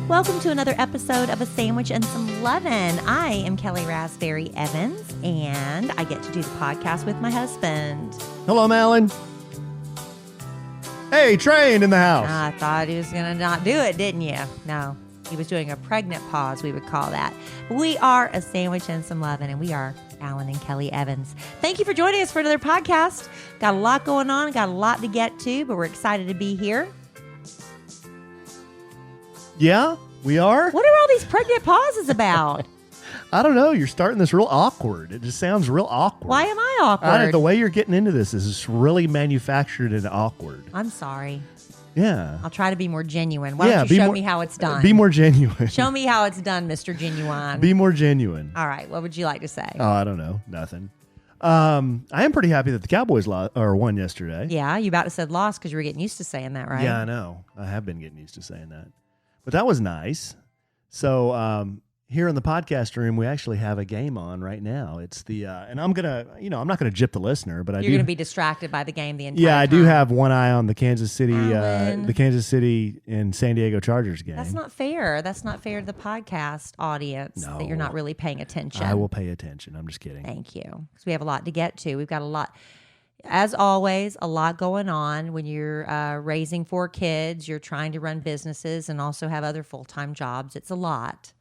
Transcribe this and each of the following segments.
Welcome to another episode of A Sandwich and Some Lovin'. I am Kellie Raspberry Evans, and I get to do the podcast with my husband. Hello, Malin. Hey, Train in the house. I thought he was going to not do it, didn't you? No, he was doing a pregnant pause, we would call that. We are A Sandwich and Some Lovin', and we are Alan and Kellie Evans. Thank you for joining us for another podcast. Got a lot going on, got a lot to get to, but we're excited to be here. Yeah, we are? What are all these pregnant pauses about? I don't know. You're starting this real awkward. It just sounds real awkward. Why am I awkward? The way you're getting into this is just really manufactured and awkward. I'm sorry. Yeah. I'll try to be more genuine. Why don't you show me how it's done? Be more genuine. Show me how it's done, Mr. Genuine. Be more genuine. All right. What would you like to say? Oh, I don't know. Nothing. I am pretty happy that the Cowboys won yesterday. Yeah, you about to said lost because you were getting used to saying that, right? Yeah, I know. I have been getting used to saying that. But that was nice. So here in the podcast room, we actually have a game on right now. It's the and I'm gonna, I'm not gonna gyp the listener, but You're gonna be distracted by the game the entire time. I do have one eye on the Kansas City and San Diego Chargers game. That's not fair. That's not fair to the podcast audience that you're not really paying attention. I will pay attention. I'm just kidding. Thank you. Because we have a lot to get to. We've got a lot. As always, a lot going on when you're raising 4 kids, you're trying to run businesses and also have other full-time jobs. It's a lot.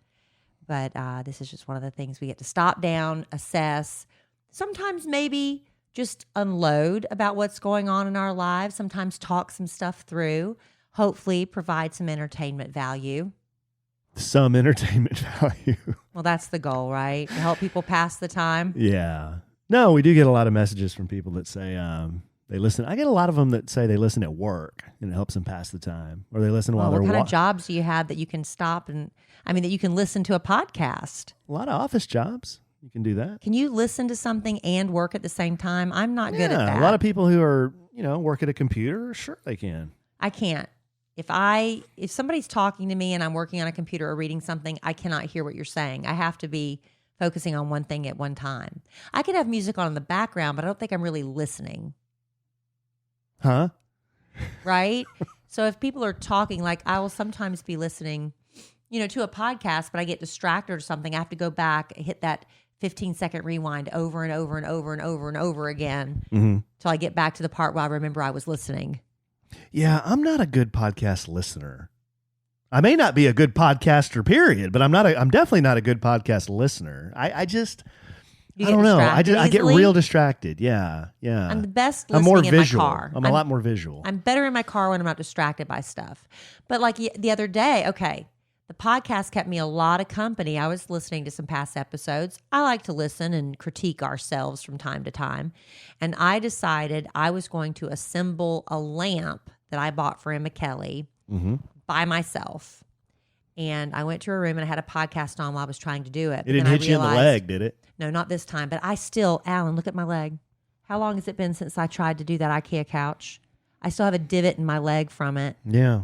But this is just one of the things we get to stop down, assess, sometimes maybe just unload about what's going on in our lives, sometimes talk some stuff through, hopefully provide some entertainment value. Some entertainment value. Well, that's the goal, right? To help people pass the time. Yeah. No, we do get a lot of messages from people that say they listen. I get a lot of them that say they listen at work and it helps them pass the time, or they listen while they're What kind of jobs do you have that you can stop that you can listen to a podcast? A lot of office jobs. You can do that. Can you listen to something and work at the same time? I'm not good at that. A lot of people who are, work at a computer, sure they can. I can't. If somebody's talking to me and I'm working on a computer or reading something, I cannot hear what you're saying. I have to be focusing on one thing at one time. I could have music on in the background, but I don't think I'm really listening. Huh? Right? So if people are talking, like I will sometimes be listening, to a podcast, but I get distracted or something. I have to go back, hit that 15-second rewind over and over and over and over and over again till I get back to the part where I remember I was listening. Yeah, I'm not a good podcast listener. I may not be a good podcaster, period, but I'm definitely not a good podcast listener. I don't know. I get real distracted. Yeah. I'm the best listening in visual. my car. I'm a lot more visual. I'm better in my car when I'm not distracted by stuff. But like the other day, the podcast kept me a lot of company. I was listening to some past episodes. I like to listen and critique ourselves from time to time. And I decided I was going to assemble a lamp that I bought for Emma Kellie by myself. And I went to her room and I had a podcast on while I was trying to do it. It didn't hit you in the leg, did it? No, not this time. But Alan, look at my leg. How long has it been since I tried to do that IKEA couch? I still have a divot in my leg from it. Yeah.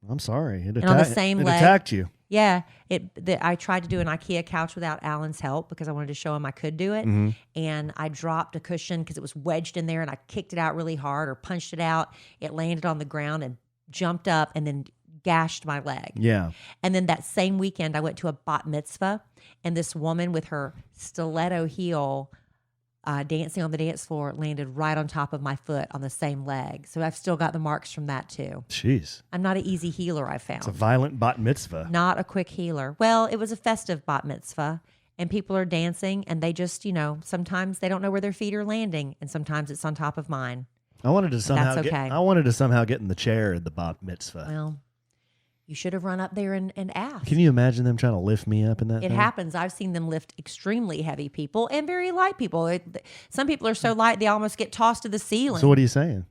I'm sorry. It attacked you. Yeah. I tried to do an IKEA couch without Alan's help because I wanted to show him I could do it. And I dropped a cushion because it was wedged in there and I kicked it out really hard or punched it out. It landed on the ground and jumped up and then gashed my leg. Yeah. And then that same weekend, I went to a bat mitzvah, and this woman with her stiletto heel dancing on the dance floor landed right on top of my foot on the same leg. So I've still got the marks from that too. Jeez. I'm not an easy healer, I found. It's a violent bat mitzvah. Not a quick healer. Well, it was a festive bat mitzvah, and people are dancing, and they just, sometimes they don't know where their feet are landing, and sometimes it's on top of mine. I wanted to somehow get in the chair at the bat mitzvah. Well, you should have run up there and asked. Can you imagine them trying to lift me up in that It thing? happens. I've seen them lift extremely heavy people and very light people. Some people are so light they almost get tossed to the ceiling. So what are you saying?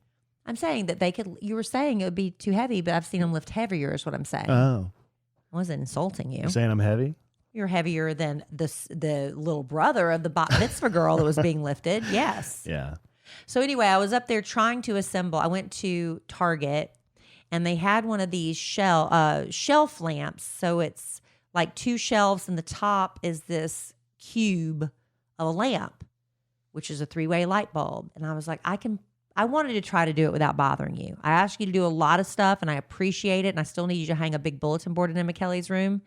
I'm saying that you were saying it would be too heavy, but I've seen them lift heavier is what I'm saying. Oh. I wasn't insulting you. You're saying I'm heavy? You're heavier than the little brother of the bat mitzvah girl that was being lifted. Yes. Yeah. So anyway, I was up there trying to assemble. I went to Target, and they had one of these shelf lamps. So it's like 2 shelves, and the top is this cube of a lamp, which is a 3-way light bulb. And I was like, I can I wanted to try to do it without bothering you. I asked you to do a lot of stuff, and I appreciate it, and I still need you to hang a big bulletin board in Emma Kelly's room.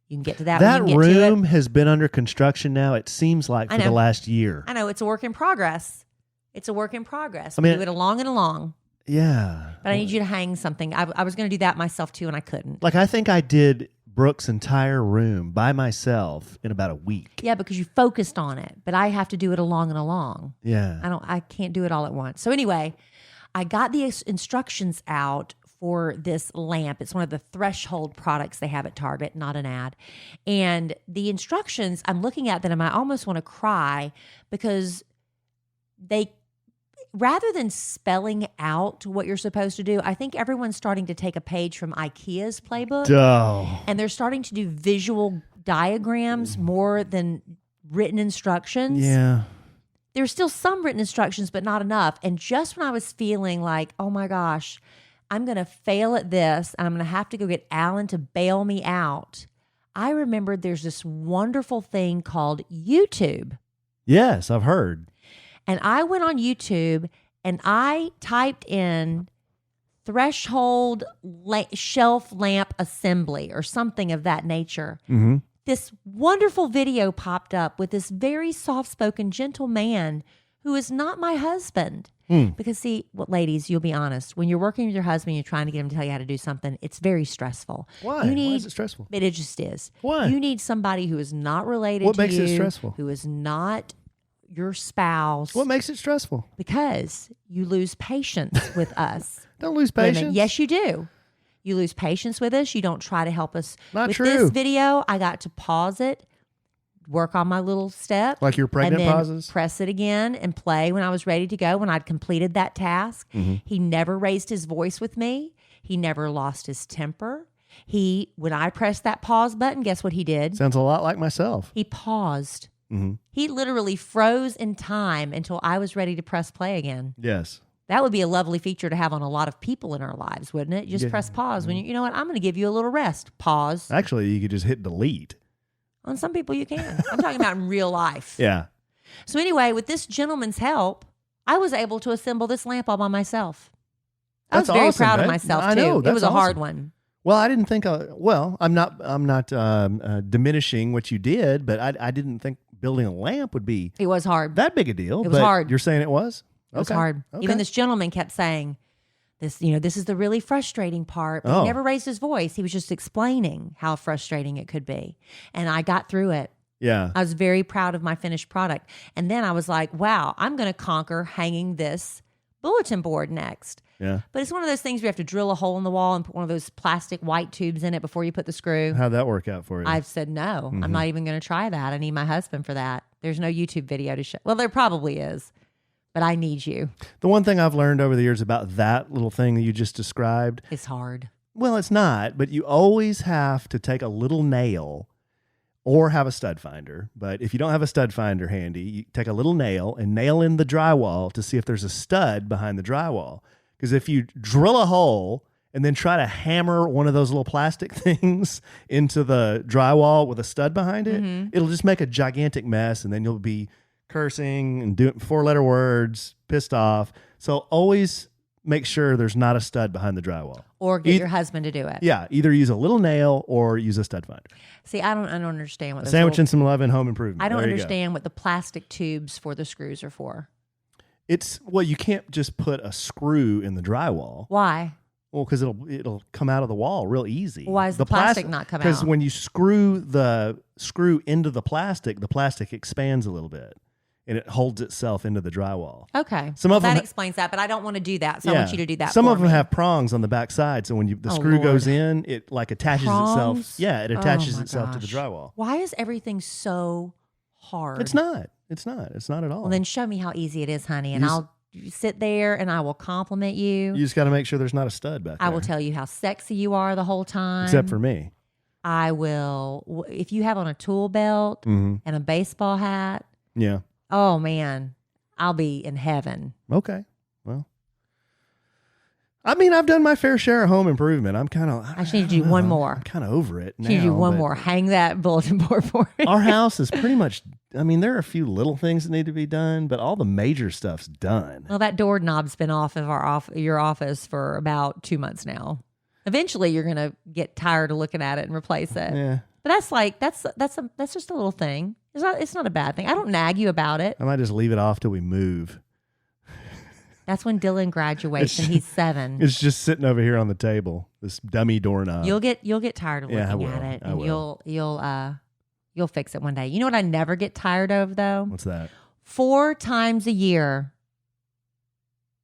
You can get to that. That when you get room to it. has been under construction now, it seems like, for the last year. I know. It's a work in progress. It's a work in progress. I mean, we do it along and along. Yeah. But I need you to hang something. I was going to do that myself, too, and I couldn't. Like, I think I did Brooke's entire room by myself in about a week. Yeah, because you focused on it. But I have to do it along and along. Yeah. I can't do it all at once. So anyway, I got the instructions out for this lamp. It's one of the threshold products they have at Target, not an ad. And the instructions, I'm looking at them, I almost want to cry because they, rather than spelling out what you're supposed to do, I think everyone's starting to take a page from IKEA's playbook. And they're starting to do visual diagrams more than written instructions. Yeah. There's still some written instructions, but not enough. And just when I was feeling like, oh my gosh, I'm going to fail at this and I'm going to have to go get Alan to bail me out, I remembered there's this wonderful thing called YouTube. Yes, I've heard. And I went on YouTube and I typed in threshold shelf lamp assembly or something of that nature. Mm-hmm. This wonderful video popped up with this very soft-spoken, gentle man who is not my husband. Because, see, ladies, you'll be honest. When you're working with your husband, you're trying to get him to tell you how to do something, it's very stressful. Why? Why is it stressful? It just is. Why? You need somebody who is not related What to you. makes it stressful? Who is not your spouse. What makes it stressful? Because you lose patience with us. Don't lose patience. Women. Yes, you do. You lose patience with us. You don't try to help us. Not with true. This video, I got to pause it, work on my little step. Like your pregnant and then pauses? Press it again and play when I was ready to go, when I'd completed that task. Mm-hmm. He never raised his voice with me. He never lost his temper. When I pressed that pause button, guess what he did? Sounds a lot like myself. He paused. Mm-hmm. He literally froze in time until I was ready to press play again. Yes. That would be a lovely feature to have on a lot of people in our lives, wouldn't it? Just press pause when you know what? I'm going to give you a little rest. Pause. Actually, you could just hit delete. On some people you can. I'm talking about in real life. Yeah. So anyway, with this gentleman's help, I was able to assemble this lamp all by myself. I was very proud of myself too. I know, it was a hard awesome. one. Well, I didn't think. I'm not diminishing what you did, but I didn't think building a lamp would be. It was hard. That big a deal. It was hard. You're saying it was. It was hard. Okay. Even this gentleman kept saying, "This is the really frustrating part." But he never raised his voice. He was just explaining how frustrating it could be, and I got through it. Yeah. I was very proud of my finished product. And then I was like, wow, I'm going to conquer hanging this bulletin board next. Yeah. But it's one of those things where you have to drill a hole in the wall and put one of those plastic white tubes in it before you put the screw. How'd that work out for you? I've said no. I'm not even going to try that. I need my husband for that. There's no YouTube video to show. Well, there probably is, but I need you. The one thing I've learned over the years about that little thing that you just described. It's hard. Well, it's not, but you always have to take a little nail or have a stud finder. But if you don't have a stud finder handy, you take a little nail and nail in the drywall to see if there's a stud behind the drywall. Because if you drill a hole and then try to hammer one of those little plastic things into the drywall with a stud behind it, it'll just make a gigantic mess, and then you'll be cursing and doing 4-letter words, pissed off. So always make sure there's not a stud behind the drywall. Or get your husband to do it. Yeah, either use a little nail or use a stud finder. See, I don't understand what a sandwich and some love and home improvement. I don't understand what the plastic tubes for the screws are for. You can't just put a screw in the drywall. Why? Well, because it'll come out of the wall real easy. Why does the plastic not come out? Because when you screw the screw into the plastic expands a little bit, and it holds itself into the drywall. Okay. That explains that, but I don't want to do that, so I want you to do that Some for of them me. have prongs on the back side, so when the screw goes in, it like attaches Prongs? itself. Yeah, it attaches Oh my itself to the gosh. drywall. Why is everything so hard? It's not. It's not. It's not at all. Well, then show me how easy it is, honey, and I'll sit there and I will compliment you. You just got to make sure there's not a stud back there. I will tell you how sexy you are the whole time. Except for me. I will, if you have on a tool belt and a baseball hat. Yeah. Oh, man, I'll be in heaven. Okay. Well, I mean, I've done my fair share of home improvement. I'm kind of. I just need to do one more. I'm kind of over it now. Need to do one more. Hang that bulletin board for me. Our house is pretty much. I mean, there are a few little things that need to be done, but all the major stuff's done. Well, that doorknob's been off of your office for about 2 months now. Eventually, you're gonna get tired of looking at it and replace it. Yeah. But that's just a little thing. It's not a bad thing. I don't nag you about it. I might just leave it off till we move. That's when Dylan graduates and he's 7. It's just sitting over here on the table. This dummy doorknob. You'll get tired of looking at it, and you'll fix it one day. You know what I never get tired of though? What's that? 4 times a year.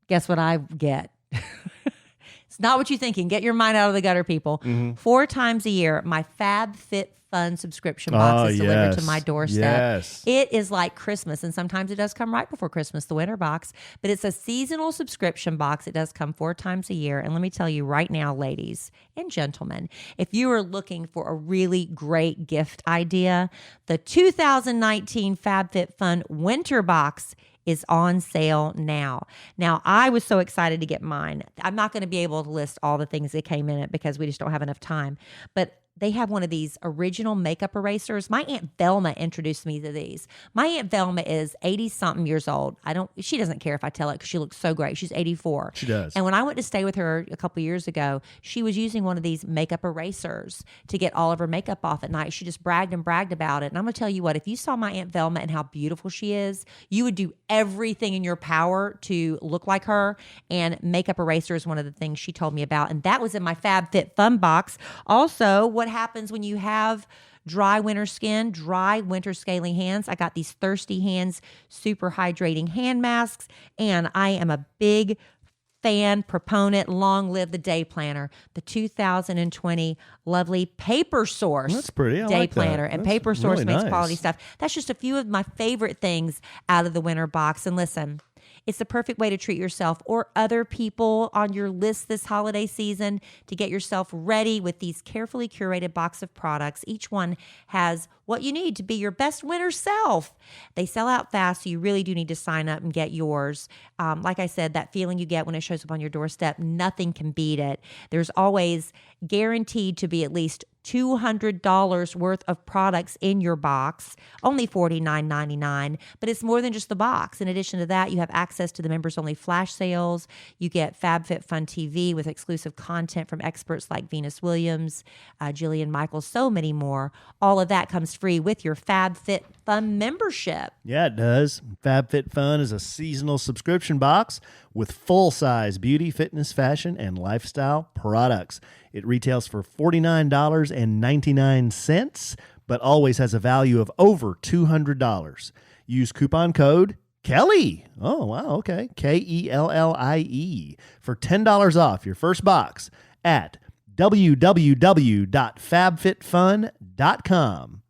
Guess what I get? It's not what you're thinking. Get your mind out of the gutter, people. Mm-hmm. 4 times a year, my FabFitFun subscription box is delivered to my doorstep. Yes. It is like Christmas, and sometimes it does come right before Christmas, the winter box, but it's a seasonal subscription box. It does come 4 times a year. And let me tell you right now, ladies and gentlemen, if you are looking for a really great gift idea, the 2019 FabFitFun winter box is on sale now. Now, I was so excited to get mine. I'm not going to be able to list all the things that came in it because we just don't have enough time. But they have one of these original makeup erasers. My Aunt Velma introduced me to these. My Aunt Velma is 80-something years old. She doesn't care if I tell it because she looks so great. She's 84. She does. And when I went to stay with her a couple years ago, she was using one of these makeup erasers to get all of her makeup off at night. She just bragged about it. And I'm going to tell you what, if you saw my Aunt Velma and how beautiful she is, you would do everything in your power to look like her. And makeup eraser is one of the things she told me about. And that was in my FabFitFun box. Also, what happens when you have dry winter skin, dry winter scaly hands? I got these Thirsty Hands super hydrating hand masks, and I am a big fan, proponent, long live the day planner, the 2020 lovely Paper Source. That's pretty. I day like planner. that. And That's Paper Source really makes nice. quality stuff. That's just a few of my favorite things out of the winter box. And listen, it's the perfect way to treat yourself or other people on your list this holiday season to get yourself ready with these carefully curated box of products. Each one has what you need to be your best winter self. They sell out fast, so you really do need to sign up and get yours. Like I said, that feeling you get when it shows up on your doorstep, nothing can beat it. There's always guaranteed to be at least $200 worth of products in your box, only $49.99, but it's more than just the box. In addition to that, you have access to the members-only flash sales. You get FabFitFun TV with exclusive content from experts like Venus Williams, Jillian Michaels, so many more. All of that comes free with your FabFitFun membership. Yeah, it does. FabFitFun is a seasonal subscription box with full-size beauty, fitness, fashion, and lifestyle products. It retails for $49.99, but always has a value of over $200. Use coupon code Kellie. Oh, wow, okay. Kellie for $10 off your first box at www.fabfitfun.com.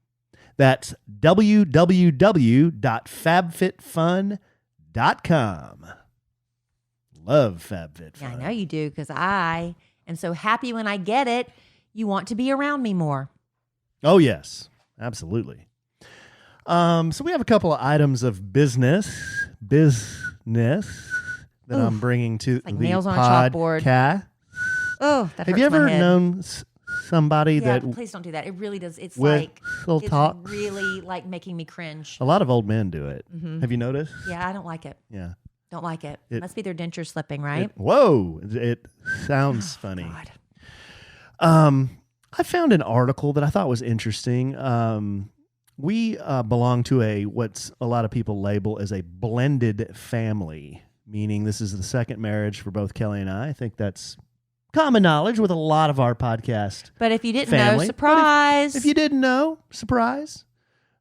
That's www.fabfitfun.com. Love FabFitFun. Yeah, I know you do, because I am so happy when I get it. You want to be around me more. Oh, yes, absolutely. So we have a couple of items of business that I'm bringing to like the nails on a chalkboard. podcast. Oh, that Have hurts you ever my head. known somebody Yeah, that please don't do that. It really does. It's with like little it's talk? really like making me cringe. A lot of old men do it. Mhm. Have you noticed? Yeah, I don't like it. Yeah. Don't like it. It- Must be their denture slipping, right? Whoa! It sounds funny. God. I found an article that I thought was interesting. We belong to what's a lot of people label as a blended family, meaning this is the second marriage for both Kellie and I. I think that's common knowledge with a lot of our podcast. But if you didn't family. know, But surprise. If you didn't know, surprise.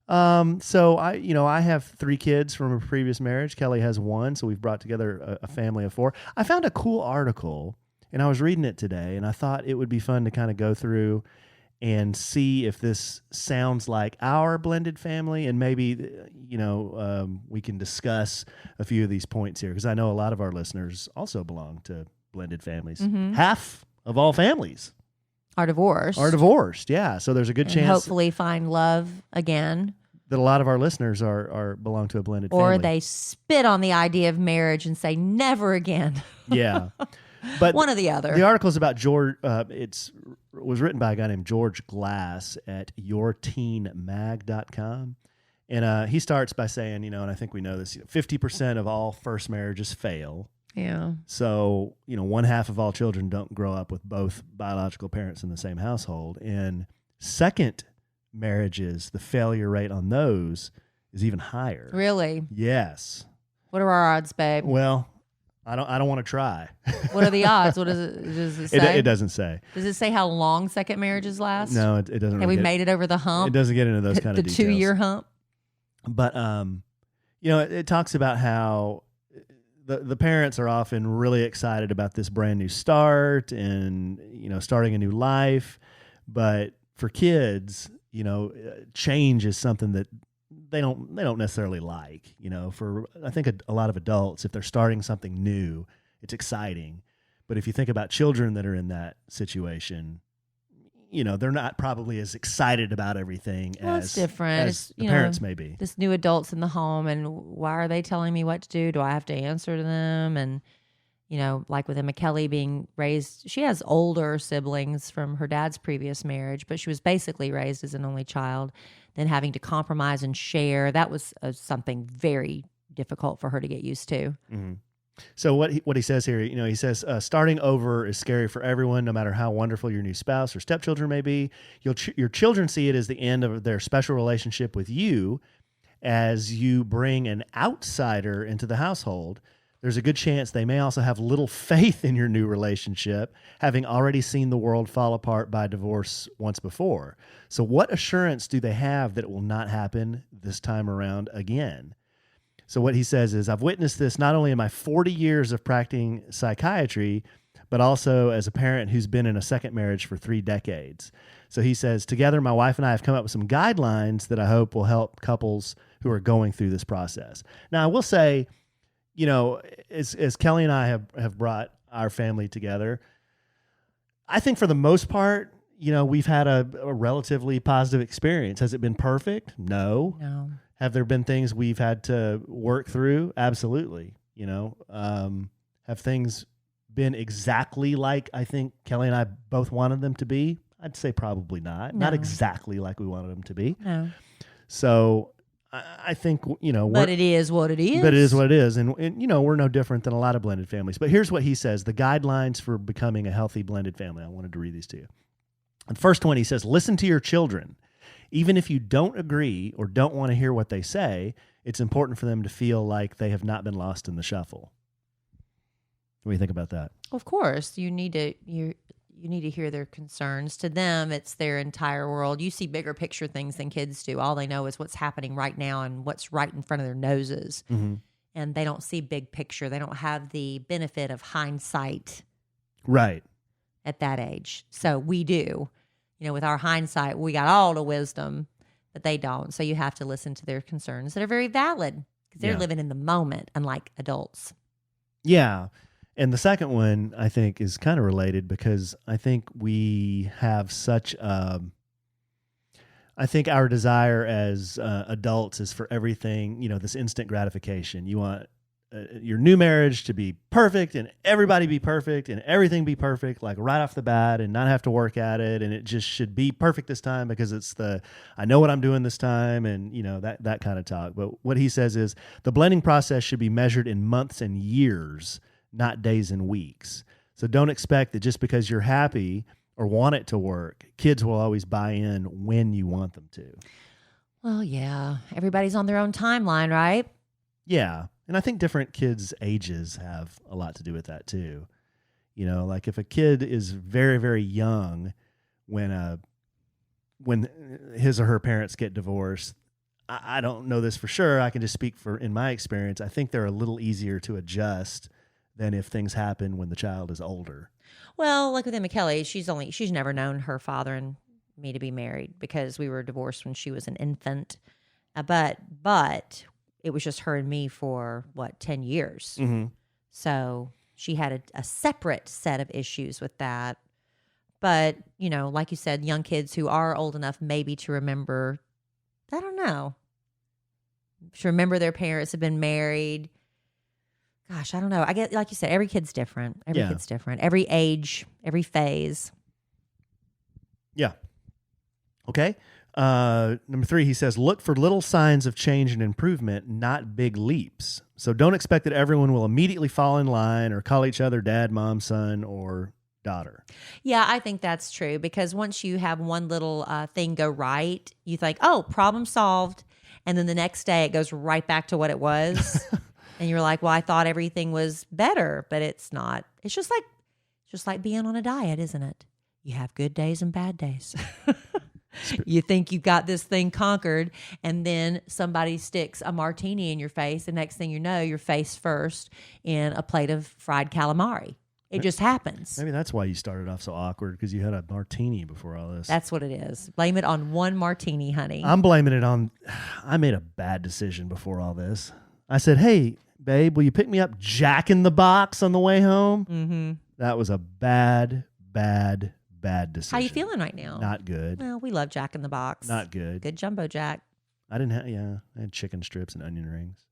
So I have 3 kids from a previous marriage. Kellie has 1, so we've brought together a family of 4. I found a cool article, and I was reading it today, and I thought it would be fun to kind of go through and see if this sounds like our blended family, and maybe we can discuss a few of these points here, because I know a lot of our listeners also belong to blended families. Mhm. Half of all families are divorced. Yeah, so there's a good and chance hopefully find love again. that a lot of our listeners are belong to a blended Or family. they spit on the idea of marriage and say never again. Yeah. But one or the other. The article's about George. Was written by a guy named George Glass at yourteenmag.com. And he starts by saying, and I think we know this, 50% of all first marriages fail. Yeah. So, one half of all children don't grow up with both biological parents in the same household. And second marriages, the failure rate on those is even higher. Really? Yes. What are our odds, babe? Well, I don't want to try. What are the odds? What does it say? It doesn't say. Does it say how long second marriages last? No, it doesn't. Have we made it over the hump? It doesn't get into those kind of details. The 2-year hump? But, it talks about how the parents are often really excited about this brand new start and, starting a new life. But for kids, change is something that they don't necessarily like. For I think a lot of adults, if they're starting something new, it's exciting. But if you think about children that are in that situation, they're not probably as excited about everything it's different. As the parents may be. This new adults in the home, and why are they telling me what to do? Do I have to answer to them? And like with Emma Kellie being raised, she has older siblings from her dad's previous marriage, but she was basically raised as an only child. Then having to compromise and share, that was something very difficult for her to get used to. Mm-hmm. So what he says here, he says, starting over is scary for everyone, no matter how wonderful your new spouse or stepchildren may be. Your children see it as the end of their special relationship with you. As you bring an outsider into the household, there's a good chance they may also have little faith in your new relationship, having already seen the world fall apart by divorce once before. So what assurance do they have that it will not happen this time around again? So what he says is, I've witnessed this not only in my 40 years of practicing psychiatry, but also as a parent who's been in a second marriage for 3 decades. So he says, together, my wife and I have come up with some guidelines that I hope will help couples who are going through this process. Now, I will say, as Kellie and I have brought our family together, I think for the most part, we've had a relatively positive experience. Has it been perfect? No. Have there been things we've had to work through? Absolutely. Have things been exactly like I think Kellie and I both wanted them to be? I'd say probably not. No. Not exactly like we wanted them to be. No. So I think, but it is what it is. But it is what it is. And we're no different than a lot of blended families. But here's what he says, the guidelines for becoming a healthy blended family. I wanted to read these to you. The first one, he says, listen to your children. Even if you don't agree or don't want to hear what they say, it's important for them to feel like they have not been lost in the shuffle. What do you think about that? Of course, you need to hear their concerns. To them, it's their entire world. You see bigger picture things than kids do. All they know is what's happening right now and what's right in front of their noses. Mm-hmm. And they don't see big picture. They don't have the benefit of hindsight. Right. At that age. So we do. With our hindsight, we got all the wisdom that they don't. So you have to listen to their concerns that are very valid because they're living in the moment, unlike adults. Yeah. And the second one, I think, is kind of related because I think we have such I think our desire as adults is for everything, this instant gratification. You want your new marriage to be perfect and everybody be perfect and everything be perfect, like right off the bat, and not have to work at it. And it just should be perfect this time because it's I know what I'm doing this time, and that kind of talk. But what he says is the blending process should be measured in months and years, not days and weeks. So don't expect that just because you're happy or want it to work, kids will always buy in when you want them to. Well, yeah. Everybody's on their own timeline, right? Yeah. And I think different kids' ages have a lot to do with that too. Like if a kid is very, very young when his or her parents get divorced, I don't know this for sure. I can just speak in my experience. I think they're a little easier to adjust than if things happen when the child is older. Well, like with Emma Kellie, she's never known her father and me to be married because we were divorced when she was an infant. But it was just her and me for 10 years. Mm-hmm. So she had a separate set of issues with that. But, like you said, young kids who are old enough maybe to remember, I don't know, to remember their parents have been married. Gosh, I don't know. I get, like you said, every kid's different. Every Yeah. kid's different. Every age, every phase. Yeah. Okay. Number 3, he says, look for little signs of change and improvement, not big leaps. So don't expect that everyone will immediately fall in line or call each other dad, mom, son, or daughter. Yeah, I think that's true because once you have one little thing go right, you think, oh, problem solved. And then the next day it goes right back to what it was. And you're like, well, I thought everything was better, but it's not. It's just like being on a diet, isn't it? You have good days and bad days. You think you've got this thing conquered, and then somebody sticks a martini in your face. The next thing you know, you're face first in a plate of fried calamari. It just happens. Maybe that's why you started off so awkward, because you had a martini before all this. That's what it is. Blame it on one martini, honey. I'm blaming it on, I made a bad decision before all this. I said, hey, babe, will you pick me up Jack in the Box on the way home? Mm-hmm. That was a bad decision. How you feeling right now? Not good. Well, we love Jack in the Box. Not good. Good jumbo Jack. I had chicken strips and onion rings.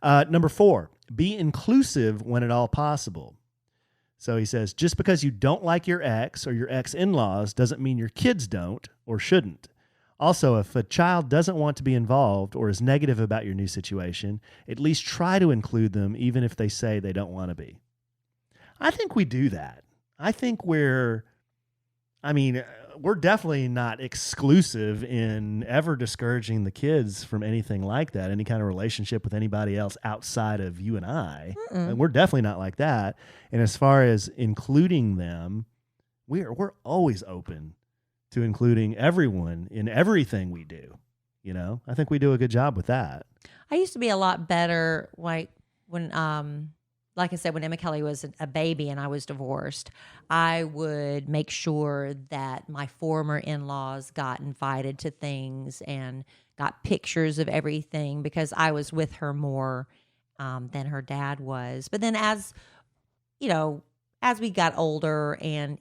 Number 4, be inclusive when at all possible. So he says, just because you don't like your ex or your ex-in-laws doesn't mean your kids don't or shouldn't. Also, if a child doesn't want to be involved or is negative about your new situation, at least try to include them even if they say they don't want to be. I think we do that. I think we're definitely not exclusive in ever discouraging the kids from anything like that, any kind of relationship with anybody else outside of you and I. And we're definitely not like that. And as far as including them, we're always open to including everyone in everything we do. You know, I think we do a good job with that. I used to be a lot better, like when, like I said, when Emma Kellie was a baby and I was divorced, I would make sure that my former in-laws got invited to things and got pictures of everything because I was with her more than her dad was. But then as we got older and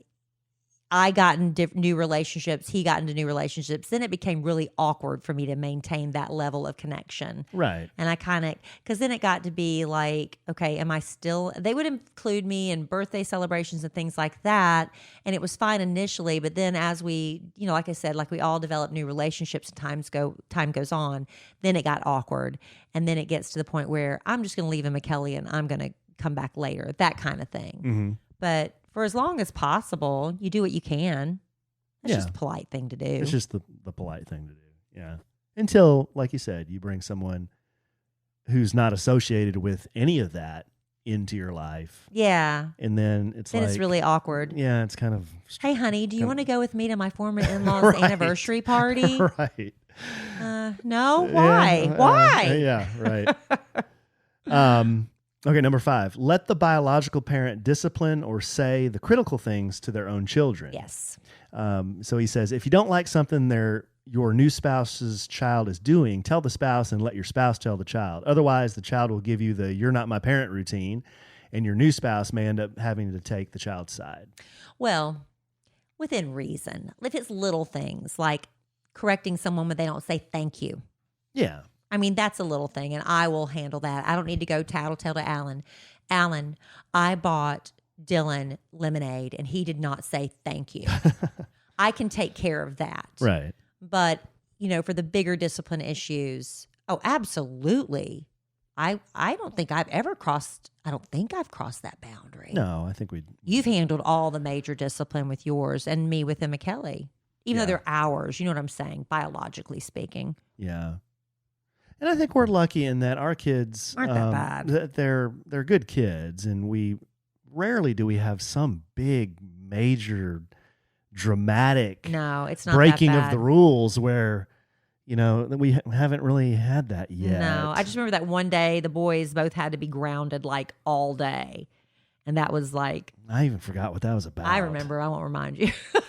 I got in new relationships, he got into new relationships, then it became really awkward for me to maintain that level of connection. Right. And I because then it got to be like, okay, they would include me in birthday celebrations and things like that. And it was fine initially, but then as we, like I said, like we all develop new relationships and time goes on, then it got awkward. And then it gets to the point where I'm just going to leave Emma Kellie and I'm going to come back later, that kind of thing. Mm-hmm. But for as long as possible, you do what you can. It's just a polite thing to do. It's just the polite thing to do. Yeah. Until, like you said, you bring someone who's not associated with any of that into your life. Yeah. And then it's really awkward. Yeah, it's kind of. Hey, honey, do you want to go with me to my former in-laws' anniversary party? Right. No? Why? Why? Yeah, right. Okay, number 5. Let the biological parent discipline or say the critical things to their own children. Yes. So he says, if you don't like something your new spouse's child is doing, tell the spouse and let your spouse tell the child. Otherwise, the child will give you the "you're not my parent" routine, and your new spouse may end up having to take the child's side. Well, within reason. If it's little things like correcting someone when they don't say thank you. Yeah. I mean, that's a little thing, and I will handle that. I don't need to go tattletale to Alan. Alan, I bought Dylan lemonade, and he did not say thank you. I can take care of that. Right. But, for the bigger discipline issues, oh, absolutely. I don't think I've crossed that boundary. No, I think You've handled all the major discipline with yours and me with Emma Kellie, even though they're ours. You know what I'm saying, biologically speaking. Yeah. And I think we're lucky in that our kids aren't that bad. That they're good kids, and we rarely do we have some big, major, dramatic it's not breaking that bad. of the rules where we haven't really had that yet. No, I just remember that one day the boys both had to be grounded like all day, and that was like I even forgot what that was about. I remember. I won't remind you. But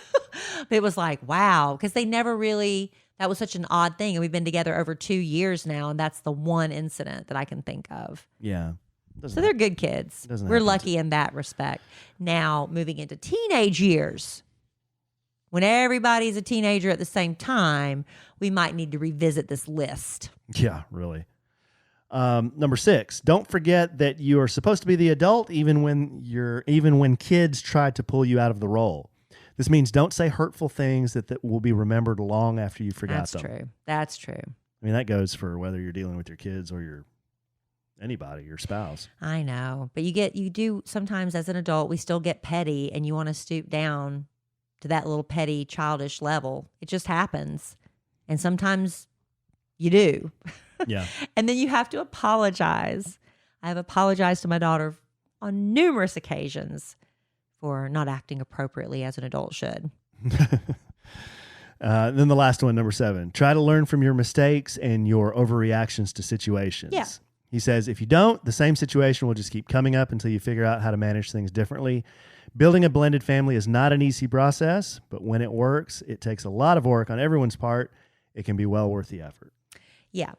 it was like wow, because they never really. That was such an odd thing. And we've been together over 2 years now. And that's the one incident that I can think of. Yeah. So they're good kids. We're lucky in that respect. Now, moving into teenage years, when everybody's a teenager at the same time, we might need to revisit this list. Yeah, really. Number 6, don't forget that you are supposed to be the adult even when kids try to pull you out of the role. This means don't say hurtful things that will be remembered long after you forgot them. That's true. That's true. I mean, that goes for whether you're dealing with your kids or anybody, your spouse. I know. But you do sometimes as an adult, we still get petty and you want to stoop down to that little petty, childish level. It just happens. And sometimes you do. Yeah. And then you have to apologize. I have apologized to my daughter on numerous occasions for not acting appropriately as an adult should. Then the last one, number 7, try to learn from your mistakes and your overreactions to situations. Yeah. He says, if you don't, the same situation will just keep coming up until you figure out how to manage things differently. Building a blended family is not an easy process, but when it works, it takes a lot of work on everyone's part. It can be well worth the effort. Yeah.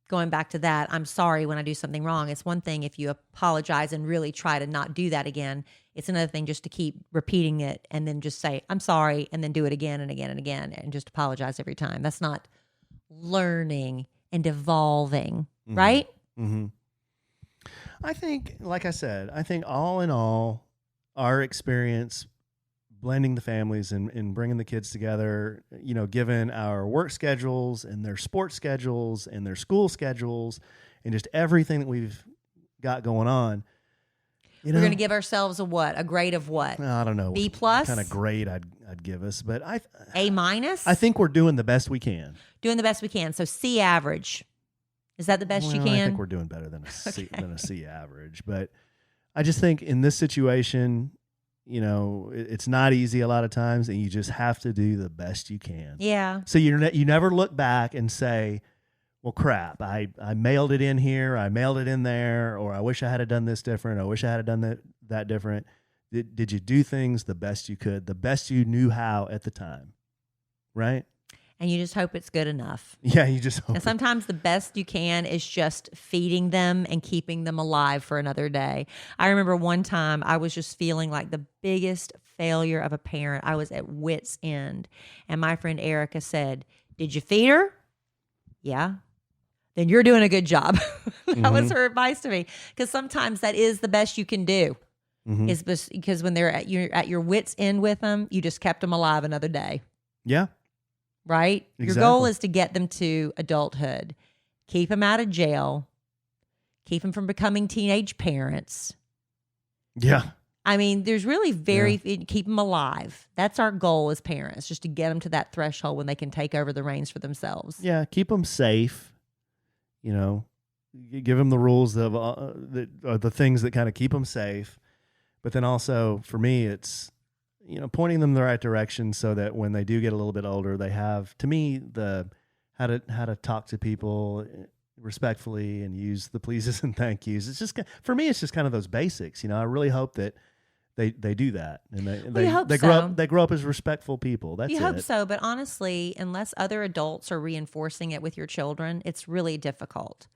Going back to that, I'm sorry when I do something wrong. It's one thing if you apologize and really try to not do that again. It's another thing just to keep repeating it and then just say, I'm sorry, and then do it again and again and again and just apologize every time. That's not learning and evolving, right? Mm-hmm. I think, like I said, all in all, our experience blending the families and bringing the kids together, given our work schedules and their sports schedules and their school schedules and just everything that we've got going on. We're going to give ourselves a grade of what? I don't know. B plus? Kind of grade I'd give us, but A minus? I think we're doing the best we can. Doing the best we can. So C average. Is that the best you can? I think we're doing better than a C average, but I just think in this situation, it's not easy a lot of times, and you just have to do the best you can. Yeah. So you never look back and say, well, crap, I mailed it in here, I mailed it in there, or I wish I had done this different, I wish I had done that different. Did you do things the best you could, the best you knew how at the time, right? And you just hope it's good enough. Yeah, you just hope. And sometimes the best you can is just feeding them and keeping them alive for another day. I remember one time I was just feeling like the biggest failure of a parent. I was at wit's end. And my friend Erica said, "Did you feed her?" "Yeah." "Then you're doing a good job." That was her advice to me. Because sometimes that is the best you can do. Is because when they're at your wit's end with them, you just kept them alive another day. Yeah. Right? Exactly. Your goal is to get them to adulthood. Keep them out of jail. Keep them from becoming teenage parents. Yeah. I mean, there's really keep them alive. That's our goal as parents, just to get them to that threshold when they can take over the reins for themselves. Yeah, keep them safe. Give them the rules of the things that kind of keep them safe. But then also, for me, it's pointing them in the right direction so that when they do get a little bit older, they have, to me, the how to talk to people respectfully and use the pleases and thank yous. It's just, for me, it's just kind of those basics. I really hope that they do that and they grow up as respectful people. That's you it. hope so, but honestly, unless other adults are reinforcing it with your children, it's really difficult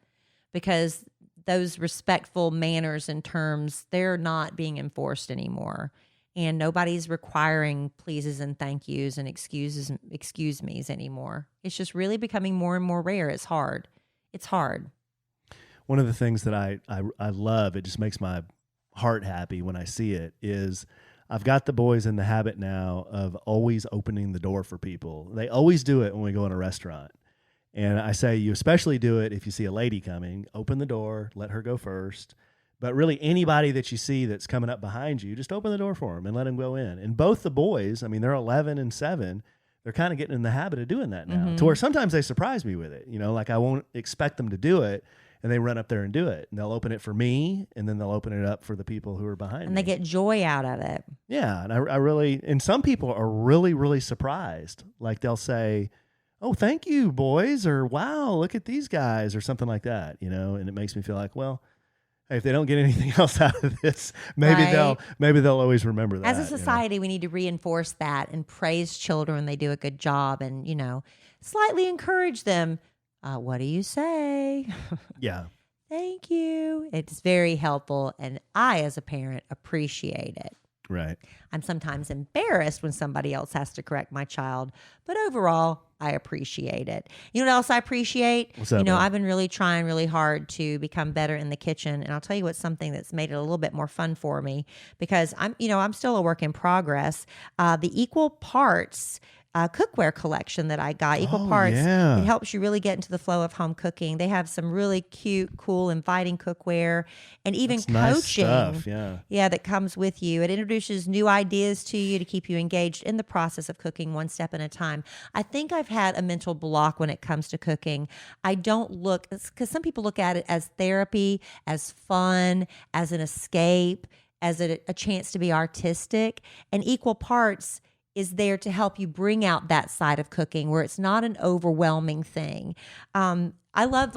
because those respectful manners and terms, they're not being enforced anymore. And nobody's requiring pleases and thank yous and excuse me's anymore. It's just really becoming more and more rare. It's hard. It's hard. One of the things that I love, it just makes my heart happy when I see it, is I've got the boys in the habit now of always opening the door for people. They always do it when we go in a restaurant. And I say, you especially do it if you see a lady coming. Open the door, let her go first. But really, anybody that you see that's coming up behind you, just open the door for them and let them go in. And both the boys, I mean, they're 11 and 7. They're kind of getting in the habit of doing that now, to where sometimes they surprise me with it. Like I won't expect them to do it, and they run up there and do it. And they'll open it for me, and then they'll open it up for the people who are behind me. And they get joy out of it. Yeah, and I really, and some people are really, really surprised. Like they'll say, "Oh, thank you, boys," or "Wow, look at these guys," or something like that, and it makes me feel like, well, if they don't get anything else out of this, maybe they'll always remember that. As a society, we need to reinforce that and praise children when they do a good job, and slightly encourage them. What do you say? Yeah. Thank you. It's very helpful, and I, as a parent, appreciate it. Right. I'm sometimes embarrassed when somebody else has to correct my child, but overall, I appreciate it. You know what else I appreciate? What's that, I've been really trying really hard to become better in the kitchen, and I'll tell you what's something that's made it a little bit more fun for me because I'm still a work in progress. The equal parts cookware collection that I got, equal parts. Yeah. It helps you really get into the flow of home cooking. They have some really cute, cool, inviting cookware and even That's nice coaching. stuff, yeah, that comes with you. It introduces new ideas to you to keep you engaged in the process of cooking one step at a time. I think I've had a mental block when it comes to cooking. I don't look, because some people look at it as therapy, as fun, as an escape, as a chance to be artistic, and equal parts is there to help you bring out that side of cooking where it's not an overwhelming thing. I love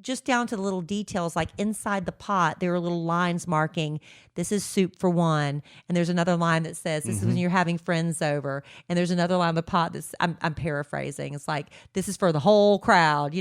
just down to the little details, like inside the pot, there are little lines marking, this is soup for one. And there's another line that says, this is when you're having friends over. And there's another line on the pot that's, I'm paraphrasing. It's like, this is for the whole crowd.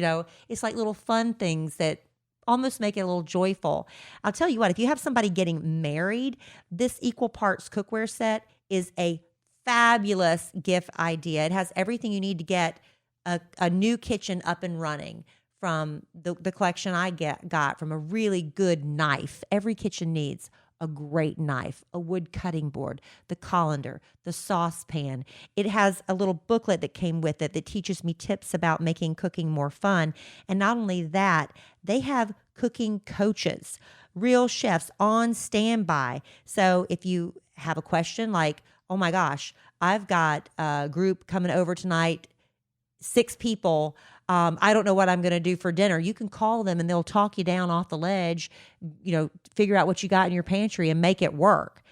It's like little fun things that almost make it a little joyful. I'll tell you what, if you have somebody getting married, this equal parts cookware set is a fabulous gift idea. It has everything you need to get a new kitchen up and running, from the collection I got from a really good knife. Every kitchen needs a great knife, a wood cutting board, the colander, the saucepan. It has a little booklet that came with it that teaches me tips about making cooking more fun. And not only that, they have cooking coaches, real chefs on standby. So if you have a question like, oh my gosh, I've got a group coming over tonight, 6 people. I don't know what I'm going to do for dinner. You can call them and they'll talk you down off the ledge, figure out what you got in your pantry and make it work.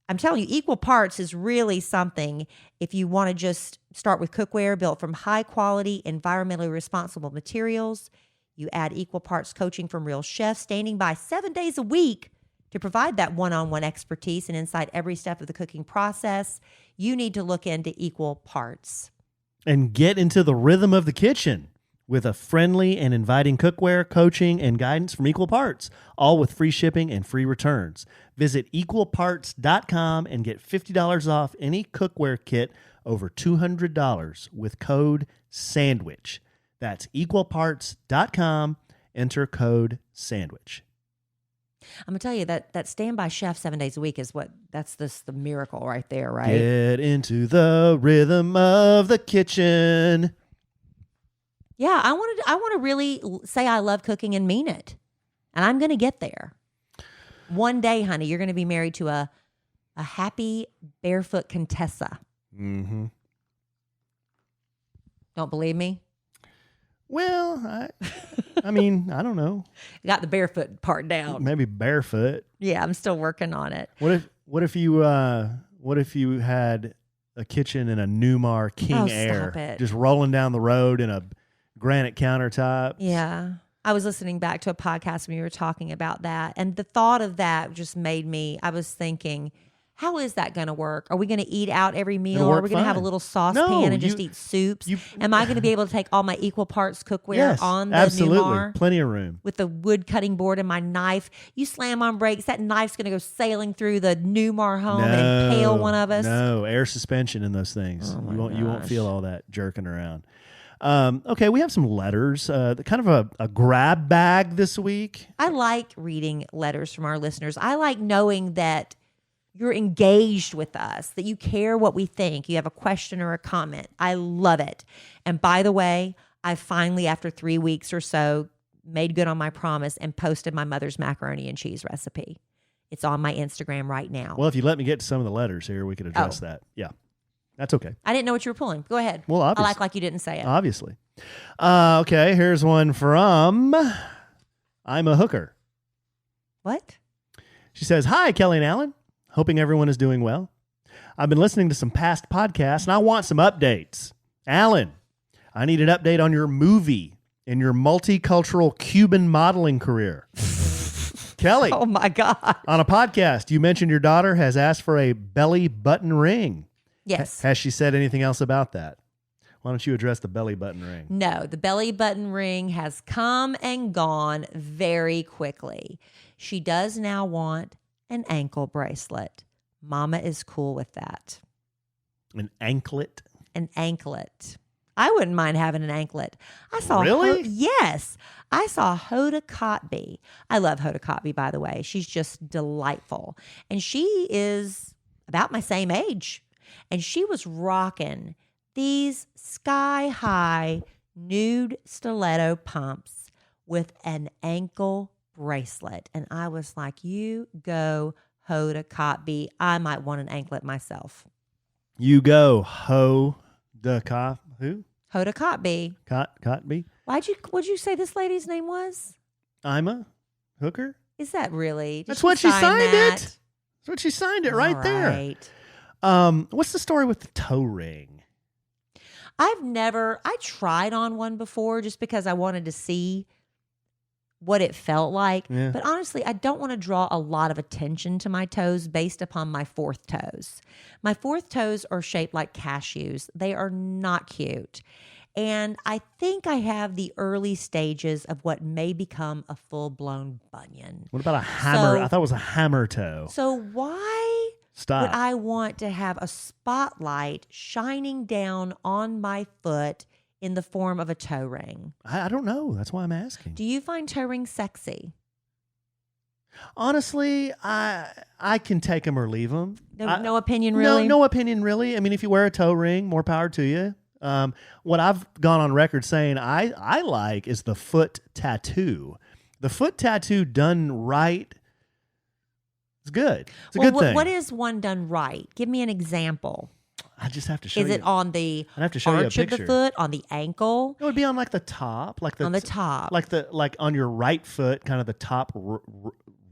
I'm telling you, equal parts is really something if you want to just start with cookware built from high quality, environmentally responsible materials. You add equal parts coaching from real chefs standing by 7 days a week to provide that one-on-one expertise and inside every step of the cooking process. You need to look into equal parts. And get into the rhythm of the kitchen with a friendly and inviting cookware, coaching, and guidance from Equal Parts, all with free shipping and free returns. Visit equalparts.com and get $50 off any cookware kit over $200 with code SANDWICH. That's equalparts.com. Enter code SANDWICH. I'm gonna tell you that standby chef 7 days a week is that's the miracle right there, right? Get into the rhythm of the kitchen. Yeah, I want to really say I love cooking and mean it, and I'm gonna get there. One day, honey, you're gonna be married to a happy barefoot Contessa. Mm-hmm. Don't believe me? Well, I mean, I don't know. Got the barefoot part down. Maybe barefoot. Yeah, I'm still working on it. What if you had a kitchen in a Newmar King Air, just rolling down the road in a granite countertop? Yeah. I was listening back to a podcast when you were talking about that, and the thought of that just made me, I was thinking, how is that going to work? Are we going to eat out every meal? Or are we going to have a little saucepan and just eat soups? Am I going to be able to take all my equal parts cookware on the absolutely. Newmar? Plenty of room. With the wood cutting board and my knife. You slam on brakes, that knife's going to go sailing through the Newmar home and impale one of us. No, air suspension in those things. Oh you won't feel all that jerking around. Okay, we have some letters, kind of a grab bag this week. I like reading letters from our listeners. I like knowing that you're engaged with us, that you care what we think. You have a question or a comment. I love it. And by the way, I finally, after 3 weeks or so, made good on my promise and posted my mother's macaroni and cheese recipe. It's on my Instagram right now. Well, if you let me get to some of the letters here, we could address that. Yeah, that's okay. I didn't know what you were pulling. Go ahead. Well, obviously. I'll act like you didn't say it. Obviously. Okay, here's one from I'm a Hooker. What? She says, "Hi, Kellie and Alan. Hoping everyone is doing well. I've been listening to some past podcasts, and I want some updates. Alan, I need an update on your movie and your multicultural Cuban modeling career." Kellie. Oh, my God. On a podcast, you mentioned your daughter has asked for a belly button ring. Yes. Has she said anything else about that? Why don't you address the belly button ring? No, the belly button ring has come and gone very quickly. She does now want an ankle bracelet. Mama is cool with that. An anklet? An anklet. I wouldn't mind having an anklet. I saw Really? Yes. I saw Hoda Kotb. I love Hoda Kotb, by the way. She's just delightful. And she is about my same age. And she was rocking these sky-high nude stiletto pumps with an ankle bracelet. And I was like, you go, Hoda Kotb. I might want an anklet myself. You go, Hoda Kotb. Who? Hoda Kotb. Kotb? What'd you say this lady's name was? Ima Hooker? Is that really? That's what she signed it. That's what she signed it right there. What's the story with the toe ring? I tried on one before just because I wanted to see what it felt like. Yeah. But honestly, I don't want to draw a lot of attention to my toes based upon my fourth toes. My fourth toes are shaped like cashews. They are not cute. And I think I have the early stages of what may become a full-blown bunion. What about a hammer? I thought it was a hammer toe. So why would I want to have a spotlight shining down on my foot in the form of a toe ring? I don't know. That's why I'm asking. Do you find toe rings sexy? Honestly, I can take them or leave them. No opinion, really? No opinion, really. I mean, if you wear a toe ring, more power to you. What I've gone on record saying I like is the foot tattoo. The foot tattoo done right, it's good. It's a good thing. What is one done right? Give me an example. I just have to show you. Is it on the I'd have to show arch you a of picture. the foot, on the ankle? It would be on like the top, on the top, like on your right foot, kind of the top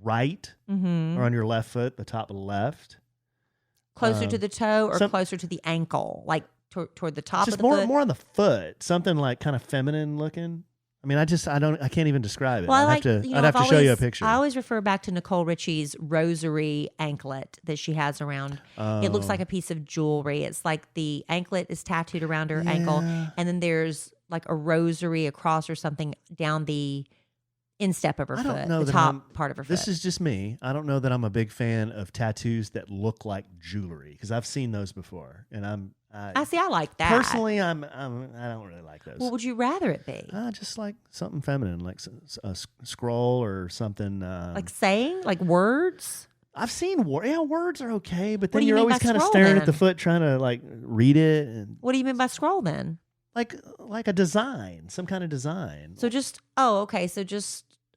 right, mm-hmm. or on your left foot, the top left. Closer to the toe, or closer to the ankle, like toward the top of the foot? More on the foot, something like kind of feminine looking. I mean, I can't even describe it. Well, I'd have to show you a picture. I always refer back to Nicole Richie's rosary anklet that she has around. Oh. It looks like a piece of jewelry. It's like the anklet is tattooed around her ankle, and then there's like a rosary across or something down the instep of her foot, the top part of her foot. This is just me. I don't know that I'm a big fan of tattoos that look like jewelry, because I've seen those before, and I like that. Personally, I don't really like those. What would you rather it be? Just like something feminine, like a scroll or something. Like saying, like words. I've seen words are okay, but then you're always kind of staring at the foot, trying to like read it. And what do you mean by scroll then? Like a design, some kind of design. So just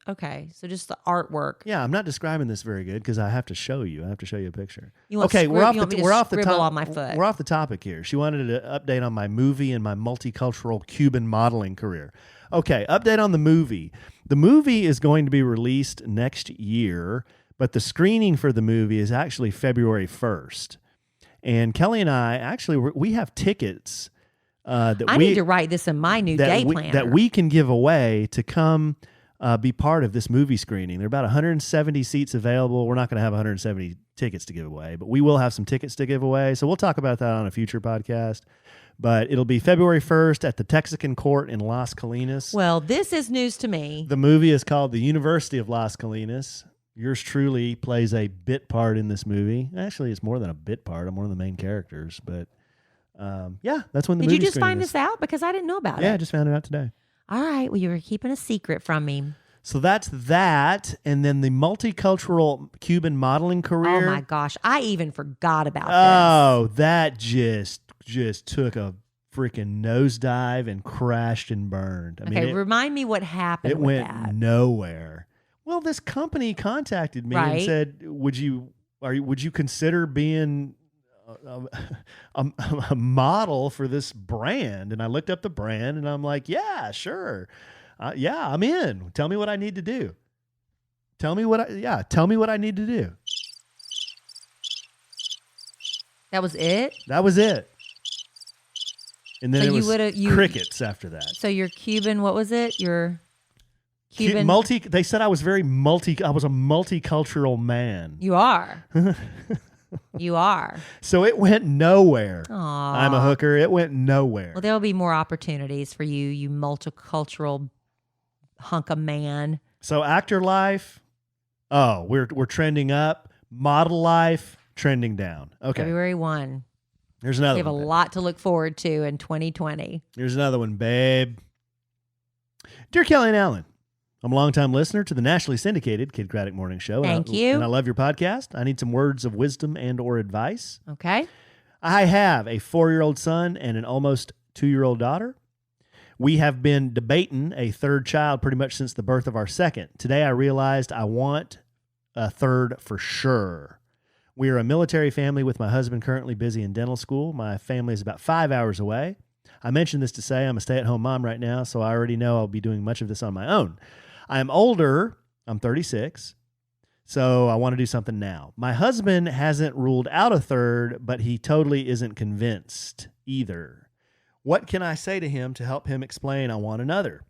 the artwork. Yeah, I'm not describing this very good because I have to show you. I have to show you a picture. We're off the top. On my foot. We're off the topic here. She wanted an update on my movie and my multicultural Cuban modeling career. Okay, update on the movie. The movie is going to be released next year, but the screening for the movie is actually February 1st. And Kellie and I we have tickets. I need to write this in my new day planner. That we can give away to come be part of this movie screening. There are about 170 seats available. We're not going to have 170 tickets to give away, but we will have some tickets to give away. So we'll talk about that on a future podcast. But it'll be February 1st at the Texican Court in Las Colinas. Well, this is news to me. The movie is called The University of Las Colinas. Yours truly plays a bit part in this movie. Actually, it's more than a bit part. I'm one of the main characters, but that's when the movie. Did you just find this out? Because I didn't know about it. Yeah, I just found it out today. All right. Well, you were keeping a secret from me. So that's that. And then the multicultural Cuban modeling career. Oh, my gosh. I even forgot about this. Oh, that just took a freaking nosedive and crashed and burned. Remind me what happened with that. It went nowhere. Well, this company contacted me and said, would you consider being a model for this brand? And I looked up the brand and I'm like, yeah, sure. I'm in. Tell me what I need to do. Tell me what I need to do. That was it? That was it. And then so it was crickets after that. So your Cuban, what was it? Your Cuban they said I was I was a multicultural man. You are. You are. So it went nowhere. Aww. I'm a hooker. It went nowhere. Well, there'll be more opportunities for you multicultural hunk of man. So actor life, we're trending up. Model life, Trending down. Okay. February 1. Here's another We have one. a lot to look forward to in 2020. Here's another one, babe. Dear Kellie and Alan, I'm a longtime listener to the nationally syndicated Kid Kraddick Morning Show. Thank you. And I love your podcast. I need some words of wisdom and or advice. Okay. I have a 4-year-old son and an almost 2-year-old daughter. We have been debating a third child pretty much since the birth of our second. Today I realized I want a third for sure. We are a military family with my husband currently busy in dental school. My family is about 5 hours away. I mentioned this to say I'm a stay-at-home mom right now, so I already know I'll be doing much of this on my own. I am older. I'm 36, so I want to do something now. My husband hasn't ruled out a third, but he totally isn't convinced either. What can I say to him to help him explain I want another?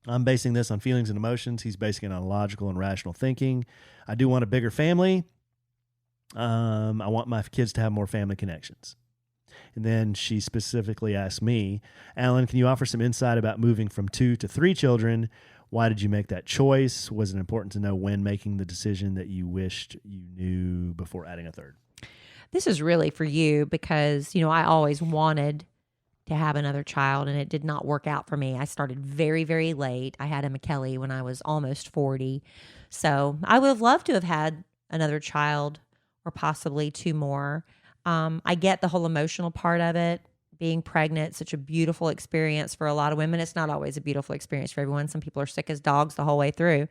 I'm basing this on feelings and emotions. He's basing it on logical and rational thinking. I do want a bigger family. I want my kids to have more family connections. And then she specifically asked me, Alan, can you offer some insight about moving from 2 to 3 children? Why did you make that choice? Was it important to know when making the decision that you wished you knew before adding a third? This is really for you because, I always wanted to have another child and it did not work out for me. I started very, very late. I had a Kellie when I was almost 40. So I would have loved to have had another child or possibly 2 more. I get the whole emotional part of it. Being pregnant, such a beautiful experience for a lot of women. It's not always a beautiful experience for everyone. Some people are sick as dogs the whole way through.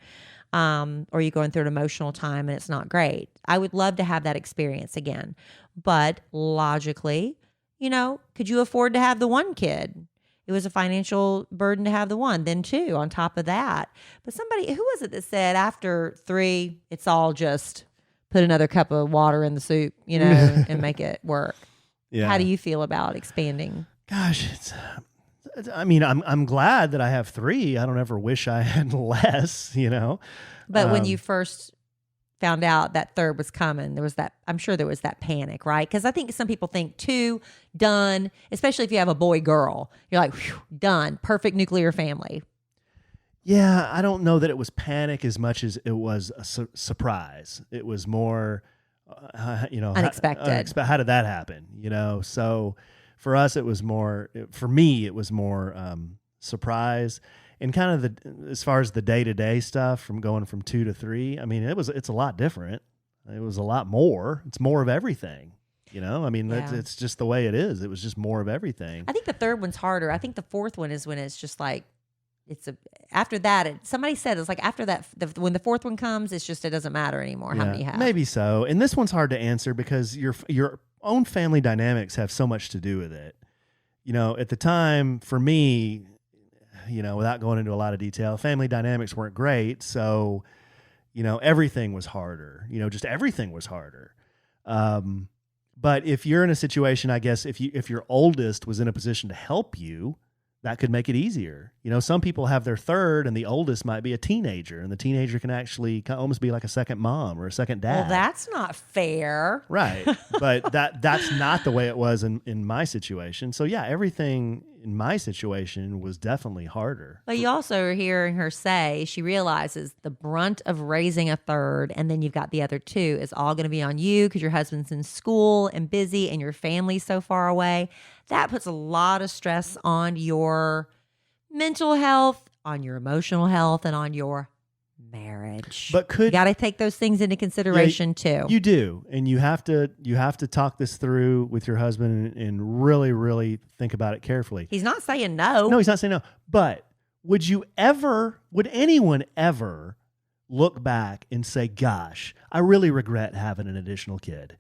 Or you're going through an emotional time and it's not great. I would love to have that experience again. But logically, could you afford to have the 1 kid? It was a financial burden to have the 1, then 2 on top of that. But somebody, who was it that said after 3, it's all just put another cup of water in the soup, and make it work. Yeah. How do you feel about expanding? Gosh, I'm glad that I have 3. I don't ever wish I had less, But when you first found out that third was coming, I'm sure there was that panic, right? Because I think some people think 2, done, especially if you have a boy, girl. You're like, whew, done, perfect nuclear family. Yeah, I don't know that it was panic as much as it was a surprise. It was more, unexpected. How did that happen? So for us, it was more. For me, it was more surprise, and kind of as far as the day-to-day stuff from going from 2 to 3. I mean, it's a lot different. It was a lot more. It's more of everything. It's just the way it is. It was just more of everything. I think the third one's harder. I think the fourth one is when it's just like. After that, somebody said it's like after that, when the fourth one comes, it's just, it doesn't matter anymore how many you have. Maybe so. And this one's hard to answer because your own family dynamics have so much to do with it. At the time for me, without going into a lot of detail, family dynamics weren't great. So, everything was harder, just everything was harder. But if you're in a situation, I guess if your oldest was in a position to help you, that could make it easier. Some people have their third and the oldest might be a teenager, and the teenager can actually almost be like a second mom or a second dad. Well, that's not fair. Right. But that's not the way it was in my situation. So yeah, everything in my situation was definitely harder. But you also are hearing her say she realizes the brunt of raising a third, and then you've got the other 2 is all going to be on you because your husband's in school and busy and your family's so far away. That puts a lot of stress on your mental health, on your emotional health, and on your marriage. But you got to take those things into consideration too. You do, and you have to talk this through with your husband and really, really think about it carefully. He's not saying no. No, he's not saying no. But would anyone ever look back and say, "Gosh, I really regret having an additional kid"?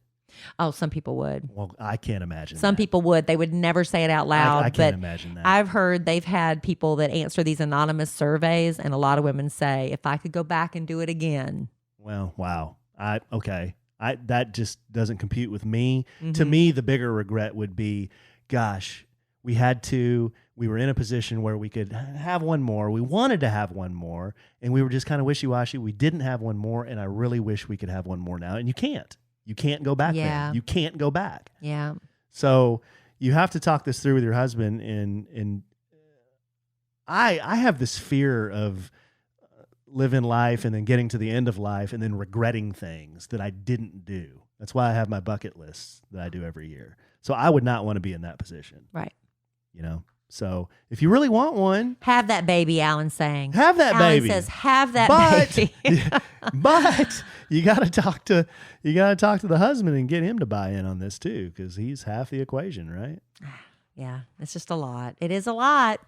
Oh, some people would. Well, I can't imagine Some people would. They would never say it out loud. I can't imagine that. I've heard they've had people that answer these anonymous surveys, and a lot of women say, if I could go back and do it again. Well, wow. That just doesn't compute with me. Mm-hmm. To me, the bigger regret would be, gosh, we were in a position where we could have one more. We wanted to have one more, and we were just kind of wishy-washy. We didn't have one more, and I really wish we could have one more now. And you can't. You can't go back there. You can't go back. Yeah. So you have to talk this through with your husband. And I have this fear of living life and then getting to the end of life and then regretting things that I didn't do. That's why I have my bucket list that I do every year. So I would not want to be in that position. Right. You know? So if you really want one, have that baby, Alan's saying. Have that baby. Alan says, have that baby. But you got to talk to the husband and get him to buy in on this too, because he's half the equation, right? Yeah, it's just a lot. It is a lot.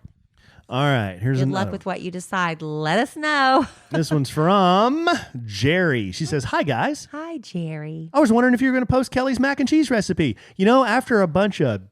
All right, here's good luck with what you decide. Let us know. This one's from Jerry. She says, "Hi guys." Hi, Jerry. I was wondering if you were going to post Kelly's mac and cheese recipe. You know, after a bunch of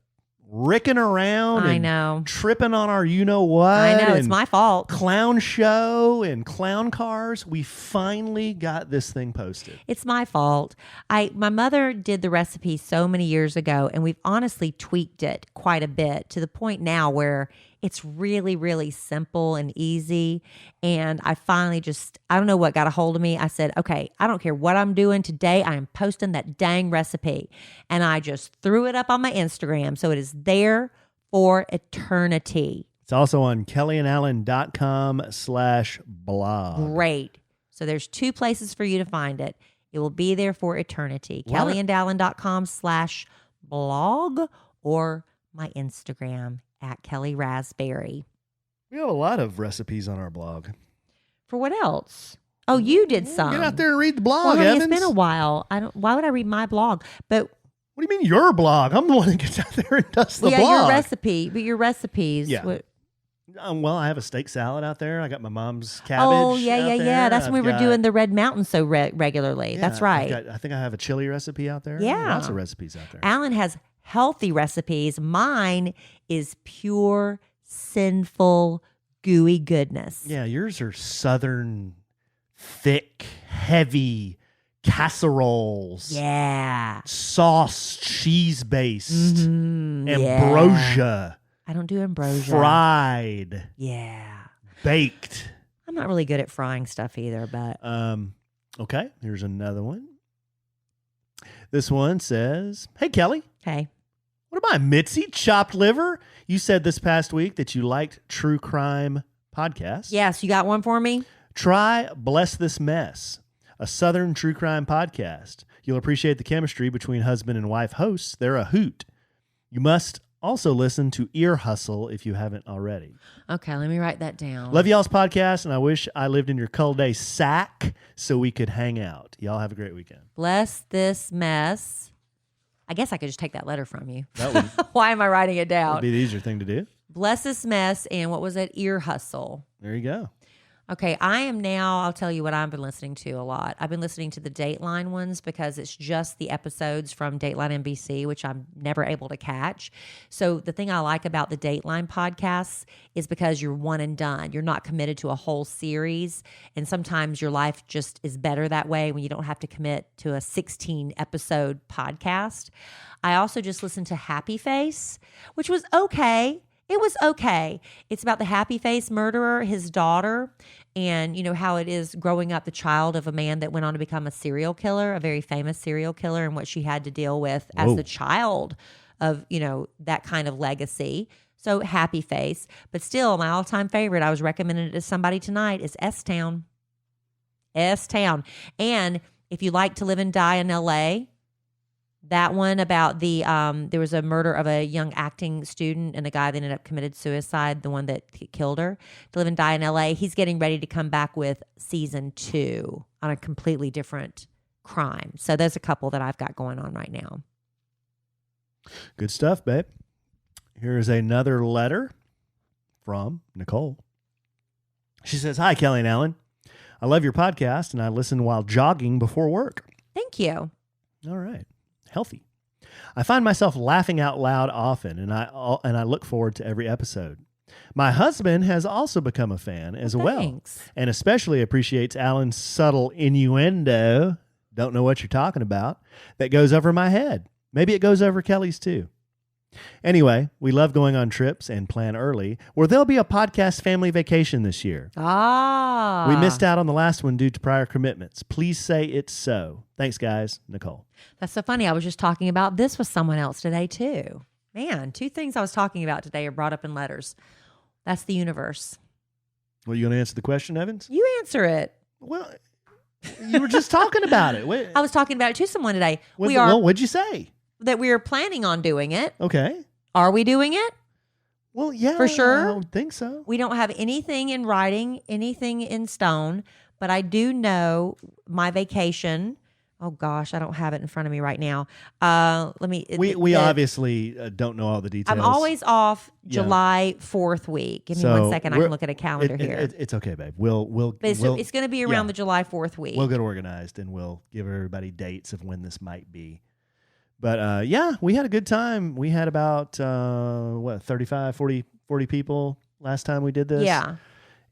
ricking around and tripping on our what. I know, it's my fault. Clown show and clown cars, we finally got this thing posted. It's my fault. My mother did the recipe so many years ago, and we've honestly tweaked it quite a bit to the point now where it's really, really simple and easy. And I finally I don't know what got a hold of me. I said, okay, I don't care what I'm doing today. I am posting that dang recipe. And I just threw it up on my Instagram. So it is there for eternity. It's also on kellyandalan.com/blog. Great. So there's 2 places for you to find it. It will be there for eternity. kellyandalan.com/blog or my Instagram at Kellie Raspberry. We have a lot of recipes on our blog. For what else? Oh, you did some. Get out there and read the blog, well, honey, Evans. It's been a while. Why would I read my blog? But what do you mean your blog? I'm the one that gets out there and does the blog. Yeah, your recipe, but your recipes. Yeah. Well, I have a steak salad out there. I got my mom's cabbage. Oh, yeah. That's when we were doing the Red Mountain so regularly. Yeah, that's right. I think I have a chili recipe out there. Yeah. Lots of recipes out there. Alan has healthy recipes. Mine is pure, sinful, gooey goodness. Yeah, yours are southern, thick, heavy casseroles. Yeah. Sauce, cheese-based. Mm-hmm. Ambrosia. I don't do ambrosia. Fried. Yeah. Baked. I'm not really good at frying stuff either, but. Okay, here's another one. This one says, "Hey, Kelly." Hey. "What about Mitzi, chopped liver? You said this past week that you liked true crime podcasts. Yes, you got one for me? Try Bless This Mess, a Southern true crime podcast. You'll appreciate the chemistry between husband and wife hosts. They're a hoot. You must also listen to Ear Hustle if you haven't already." Okay, let me write that down. Love y'all's podcast, and I wish I lived in your cul-de-sac so we could hang out. Y'all have a great weekend. Bless This Mess. I guess I could just take that letter from you. That would, Why am I writing it down? Would be the easier thing to do. Bless This Mess, and what was it? Ear Hustle. There you go. Okay, I'll tell you what I've been listening to a lot. I've been listening to the Dateline ones because it's just the episodes from Dateline NBC, which I'm never able to catch. So the thing I like about the Dateline podcasts is because you're one and done. You're not committed to a whole series. And sometimes your life just is better that way when you don't have to commit to a 16 episode podcast. I also just listened to Happy Face, which was okay. It was okay. It's about the Happy Face murderer, his daughter, and how it is growing up the child of a man that went on to become a serial killer, a very famous serial killer, and what she had to deal with as the child of, that kind of legacy. So Happy Face. But still, my all-time favorite, I was recommending it to somebody tonight, is S-Town. S-Town. And if you like to live and die in L.A., that one about there was a murder of a young acting student and a guy that ended up committed suicide, the one that killed her, To Live and Die in L.A. He's getting ready to come back with season 2 on a completely different crime. So there's a couple that I've got going on right now. Good stuff, babe. Here's another letter from Nicole. She says, "Hi, Kelly and Alan. I love your podcast, and I listen while jogging before work." Thank you. All right. Healthy. I find myself laughing out loud often, and I look forward to every episode. My husband has also become a fan as well, and especially appreciates Alan's subtle innuendo, don't know what you're talking about, that goes over my head. Maybe it goes over Kelly's too. Anyway, we love going on trips and plan early, where there'll be a podcast family vacation this year. We missed out on the last one due to prior commitments. Please say it's so. Thanks, guys. Nicole. That's so funny. I was just talking about this with someone else today, too. Man, 2 things I was talking about today are brought up in letters. That's the universe. Well, you going to answer the question, Evans? You answer it. Well, you were just talking about it. Wait. I was talking about it to someone today. What'd you say? That we are planning on doing it. Okay. Are we doing it? Well, yeah. For sure. I would think so. We don't have anything in writing, anything in stone, but I do know my vacation. Oh gosh, I don't have it in front of me right now. We obviously don't know all the details. I'm always off July 4th week. Give me 1 second. I can look at a calendar here. It's okay, babe. It's going to be around the July 4th week. We'll get organized and we'll give everybody dates of when this might be. But we had a good time. We had about 35, 40 people last time we did this. Yeah.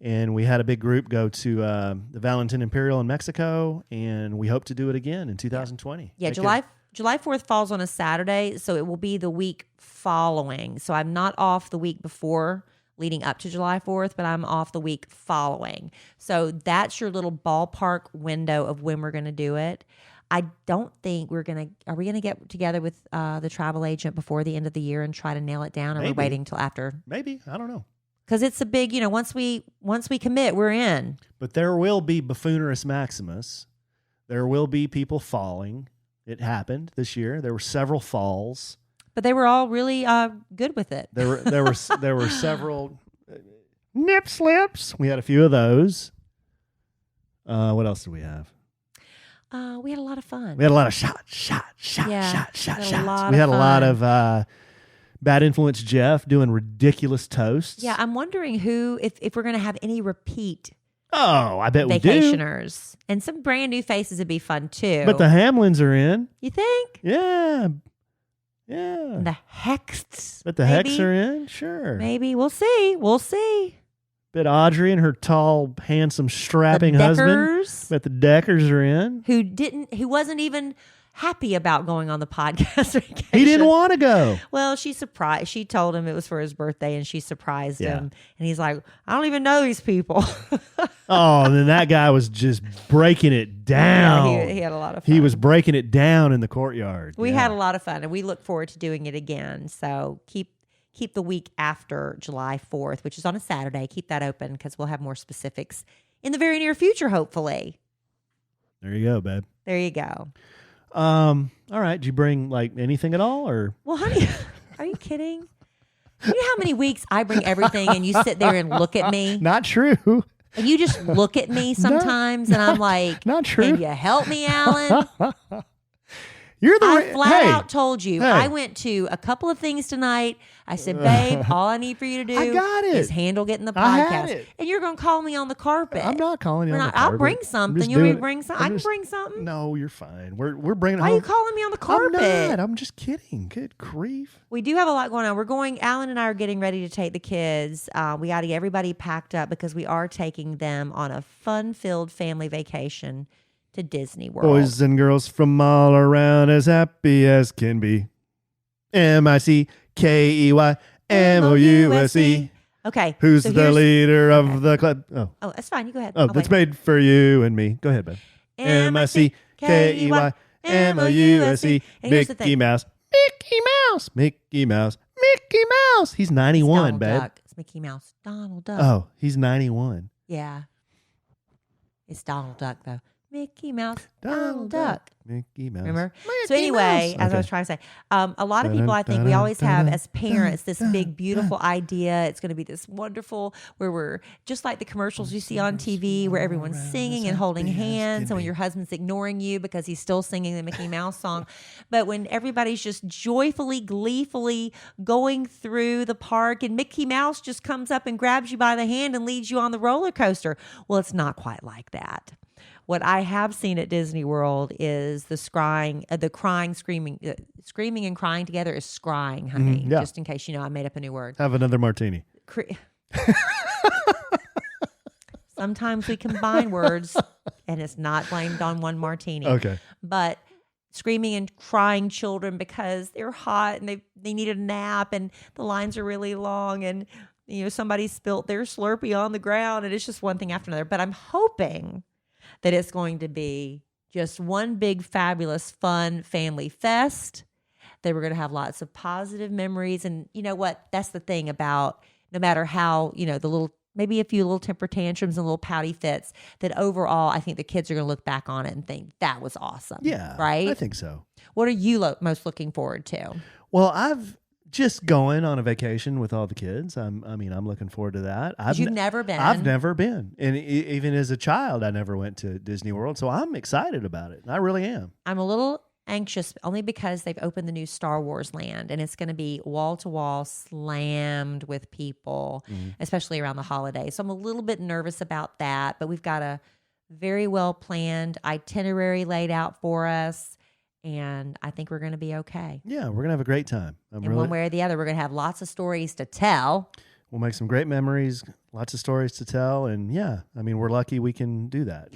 And we had a big group go to the Valentin Imperial in Mexico, and we hope to do it again in 2020. Yeah, July 4th falls on a Saturday, so it will be the week following. So I'm not off the week before leading up to July 4th, but I'm off the week following. So that's your little ballpark window of when we're going to do it. I don't think are we going to get together with the travel agent before the end of the year and try to nail it down, or we're waiting till after? Maybe. I don't know. Because it's a big, once we commit, we're in. But there will be buffoonerus maximus. There will be people falling. It happened this year. There were several falls. But they were all really good with it. There were several nip slips. We had a few of those. What else did we have? We had a lot of fun. We had a lot of shots. We had a lot of Bad Influence Jeff doing ridiculous toasts. Yeah, I'm wondering if we're going to have any repeat. Oh, I bet we do. Vacationers. And some brand new faces would be fun too. But the Hamlins are in. You think? Yeah. And the Hexts. But the Hexts are in? Sure. Maybe. We'll see. But Audrey and her tall, handsome, strapping husband. But the Deckers are in. Who wasn't even happy about going on the podcast vacation. He didn't want to go. Well, she told him it was for his birthday, and she surprised him. And he's like, I don't even know these people. Oh, and then that guy was just breaking it down. Yeah, he had a lot of fun. He was breaking it down in the courtyard. We had a lot of fun, and we look forward to doing it again. So keep the week after July 4th, which is on a Saturday. Keep that open because we'll have more specifics in the very near future, hopefully. There you go, babe. There you go. All right. Did you bring anything at all, or? Well, honey, are you kidding? You know how many weeks I bring everything and you sit there and look at me? Not true. And you just look at me sometimes and I'm like, not true. Can you help me, Alan? I flat out told you. Hey. I went to a couple of things tonight. I said, babe, all I need for you to do is handle getting the podcast. And you're going to call me on the carpet. I'm not calling you on the carpet. I'll bring something. You want me to bring something? I can bring something. No, you're fine. We're bringing it Why home. are you calling me on the carpet? I'm not. I'm just kidding. Good grief. We do have a lot going on. Alan and I are getting ready to take the kids. We got to get everybody packed up because we are taking them on a fun-filled family vacation to Disney World. Boys and girls from all around as happy as can be. MICKEYMOUSE. Okay. Who's the leader of the club? Oh, that's fine. You go ahead. Oh, it's made for you and me. Go ahead, babe. MICKEYMOUSE. Mickey Mouse. Mickey Mouse. Mickey Mouse. Mickey Mouse. He's 91, it's babe. Duck. It's Mickey Mouse. Donald Duck. Oh, he's 91. Yeah. It's Donald Duck, though. Mickey Mouse, Donald Duck. Mickey Mouse. Remember? Mickey So anyway, Mouse. as I was trying to say, a lot of people, I think, we always have as parents this big, beautiful idea. It's going to be this wonderful, where we're just like the commercials you see on TV, where everyone's singing and holding hands, and when your husband's ignoring you because he's still singing the Mickey Mouse song. But when everybody's just joyfully, gleefully going through the park, and Mickey Mouse just comes up and grabs you by the hand and leads you on the roller coaster. Well, it's not quite like that. What I have seen at Disney World is the scrying, screaming and crying together is scrying, honey. Yeah. Just in case I made up a new word. Have another martini. Sometimes we combine words, and it's not blamed on one martini. Okay. But screaming and crying children because they're hot and they need a nap, and the lines are really long, and somebody spilt their Slurpee on the ground, and it's just one thing after another. But I'm hoping that it's going to be just one big, fabulous, fun family fest, that we're going to have lots of positive memories. And you know what? That's the thing about no matter how, the little maybe a few little temper tantrums and little pouty fits, that overall, I think the kids are going to look back on it and think that was awesome. Yeah. Right? I think so. What are you most looking forward to? Well, I've just going on a vacation with all the kids. I'm looking forward to that. You've never been. I've never been. And even as a child, I never went to Disney World. So I'm excited about it. I really am. I'm a little anxious only because they've opened the new Star Wars land and it's going to be wall to wall slammed with people, especially around the holidays. So I'm a little bit nervous about that, but we've got a very well planned itinerary laid out for us. And I think we're going to be okay. Yeah, we're going to have a great time. One way or the other, we're going to have lots of stories to tell. We'll make some great memories, lots of stories to tell. And yeah, we're lucky we can do that,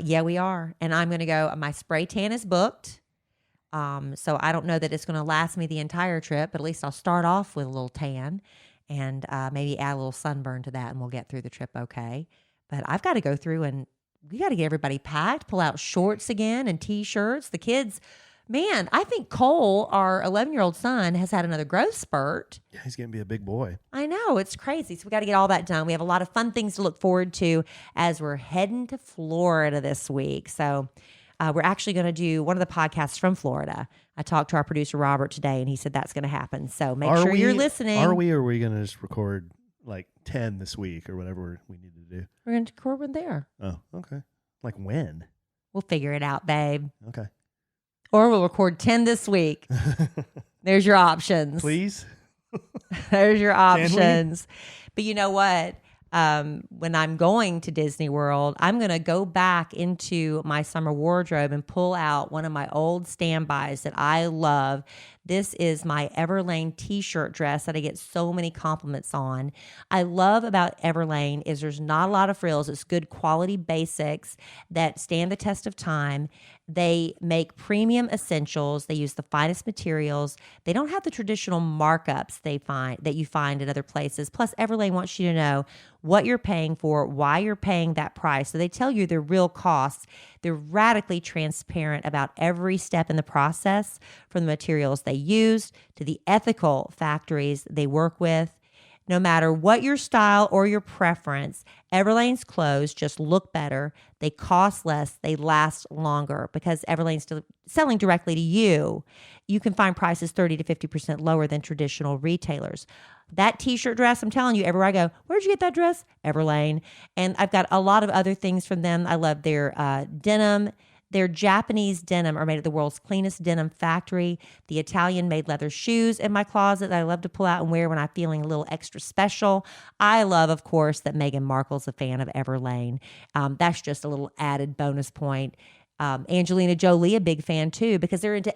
Yeah, we are. And I'm going to go, my spray tan is booked. So I don't know that it's going to last me the entire trip, but at least I'll start off with a little tan and maybe add a little sunburn to that and we'll get through the trip okay. But I've got to go through and we got to get everybody packed, pull out shorts again and T-shirts. The kids, man, I think Cole, our 11-year-old son, has had another growth spurt. Yeah, he's going to be a big boy. I know, it's crazy. So we got to get all that done. We have a lot of fun things to look forward to as we're heading to Florida this week. So we're actually going to do one of the podcasts from Florida. I talked to our producer, Robert, today, and he said that's going to happen. So make sure you're listening. Or are we going to just record like 10 this week or whatever we need to do? We're going to record one there. Oh, okay. Like when? We'll figure it out, babe. Okay. Or we'll record 10 this week. There's your options. Please? There's your options. But you know what? When I'm going to Disney World, I'm going to go back into my summer wardrobe and pull out one of my old standbys that I love. This is my Everlane t-shirt dress that I get so many compliments on. I love about Everlane is there's not a lot of frills. It's good quality basics that stand the test of time. They make premium essentials. They use the finest materials. They don't have the traditional markups that you find in other places. Plus, Everlane wants you to know what you're paying for, why you're paying that price. So they tell you their real costs. They're radically transparent about every step in the process, from the materials they use to the ethical factories they work with. No matter what your style or your preference, Everlane's clothes just look better. They cost less. They last longer because Everlane's selling directly to you. You can find prices 30 to 50% lower than traditional retailers. That t-shirt dress, I'm telling you, everywhere I go, where'd you get that dress? Everlane. And I've got a lot of other things from them. I love their denim. Their Japanese denim are made at the world's cleanest denim factory. The Italian-made leather shoes in my closet that I love to pull out and wear when I'm feeling a little extra special. I love, of course, that Meghan Markle's a fan of Everlane. That's just a little added bonus point. Angelina Jolie, a big fan too, because they're into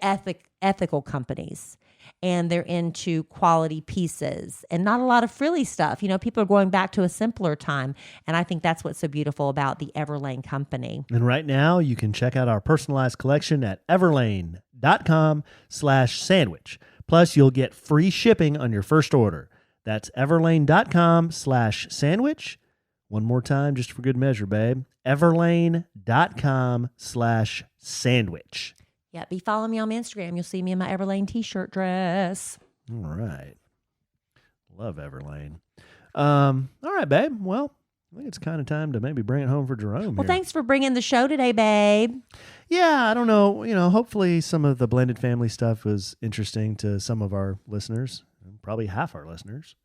ethical companies. And they're into quality pieces and not a lot of frilly stuff. People are going back to a simpler time. And I think that's what's so beautiful about the Everlane company. And right now you can check out our personalized collection at everlane.com/sandwich. Plus you'll get free shipping on your first order. That's everlane.com/sandwich. One more time, just for good measure, babe. everlane.com/sandwich. Yeah, be following me on Instagram. You'll see me in my Everlane t-shirt dress. All right. Love Everlane. All right, babe. Well, I think it's kind of time to maybe bring it home for Jerome. Well, thanks for bringing the show today, babe. Yeah, I don't know. Hopefully some of the blended family stuff was interesting to some of our listeners, probably half our listeners.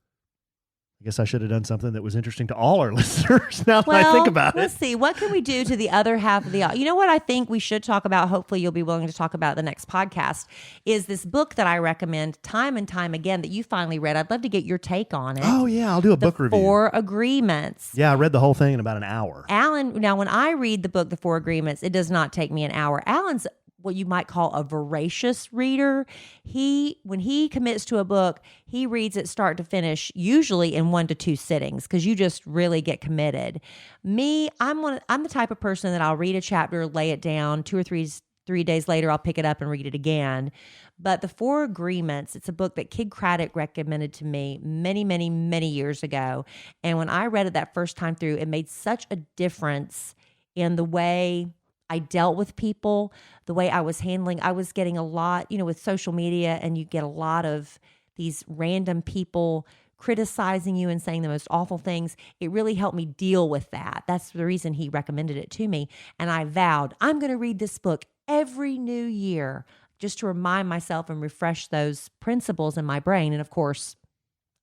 I guess I should have done something that was interesting to all our listeners now that I think about it. Let's see. What can we do to the other half of the... You know what I think we should talk about, hopefully you'll be willing to talk about the next podcast, is this book that I recommend time and time again that you finally read. I'd love to get your take on it. Oh, yeah. I'll do a book review. 4 Agreements. Yeah, I read the whole thing in about an hour. Alan, now when I read the book, The 4 Agreements, it does not take me an hour. Alan's what you might call a voracious reader. When he commits to a book, he reads it start to finish, usually in 1 to 2 sittings, because you just really get committed. Me, I'm the type of person that I'll read a chapter, lay it down, 2 or 3 days later, I'll pick it up and read it again. But The 4 Agreements, it's a book that Kid Kraddick recommended to me many, many, many years ago. And when I read it that first time through, it made such a difference in the way I dealt with people, the way I was getting a lot, with social media, and you get a lot of these random people criticizing you and saying the most awful things. It really helped me deal with that. That's the reason he recommended it to me. And I vowed, I'm going to read this book every new year just to remind myself and refresh those principles in my brain. And of course,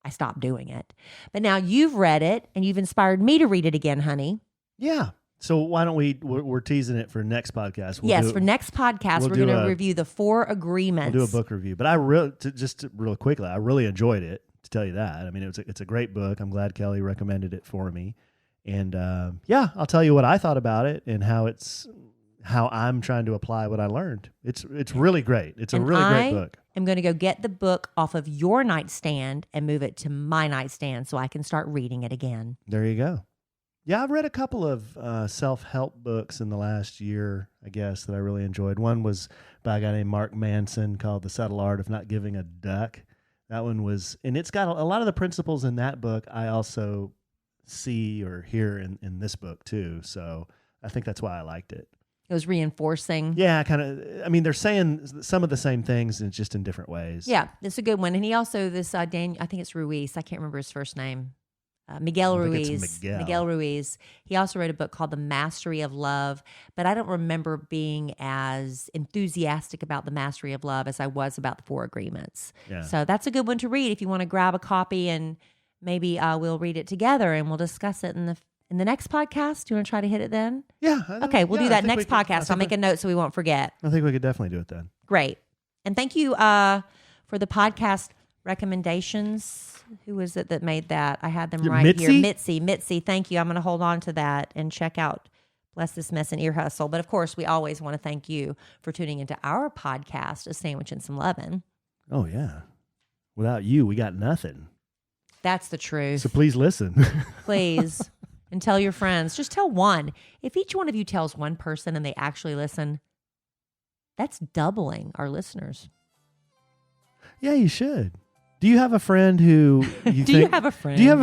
I stopped doing it. But now you've read it and you've inspired me to read it again, honey. Yeah. So why don't we're teasing it for next podcast. For next podcast, we're going to review the 4 Agreements. We'll do a book review. But just real quickly, I really enjoyed it, to tell you that. I mean, it's a great book. I'm glad Kellie recommended it for me. And I'll tell you what I thought about it and how I'm trying to apply what I learned. It's really great. It's a really great book. I'm going to go get the book off of your nightstand and move it to my nightstand so I can start reading it again. There you go. Yeah, I've read a couple of self-help books in the last year, I guess, that I really enjoyed. One was by a guy named Mark Manson called The Subtle Art of Not Giving a Duck. That one was, and it's got a lot of the principles in that book I also see or hear in this book too. So I think that's why I liked it. It was reinforcing. Yeah, kind of. I mean, they're saying some of the same things, and just in different ways. Yeah, it's a good one. And he also, Daniel, I think it's Ruiz. I can't remember his first name. Miguel Ruiz. Miguel Ruiz. He also wrote a book called The Mastery of Love, but I don't remember being as enthusiastic about The Mastery of Love as I was about the 4 Agreements. Yeah. So that's a good one to read if you want to grab a copy, and maybe we'll read it together and we'll discuss it in the next podcast. Do you want to try to hit it then? Yeah. Okay, we'll do that next podcast. I'll make a note so we won't forget. I think we could definitely do it then. Great. And thank you for the podcast recommendations. Who was it that made that? I had them here. Mitzi. Thank you. I'm going to hold on to that and check out Bless This Mess and Ear Hustle. But of course, we always want to thank you for tuning into our podcast, A Sandwich and Some Lovin'. Oh, yeah. Without you, we got nothing. That's the truth. So please listen. Please. And tell your friends. Just tell one. If each one of you tells one person and they actually listen, that's doubling our listeners. Yeah, you should. Do you have a friend who Do you have a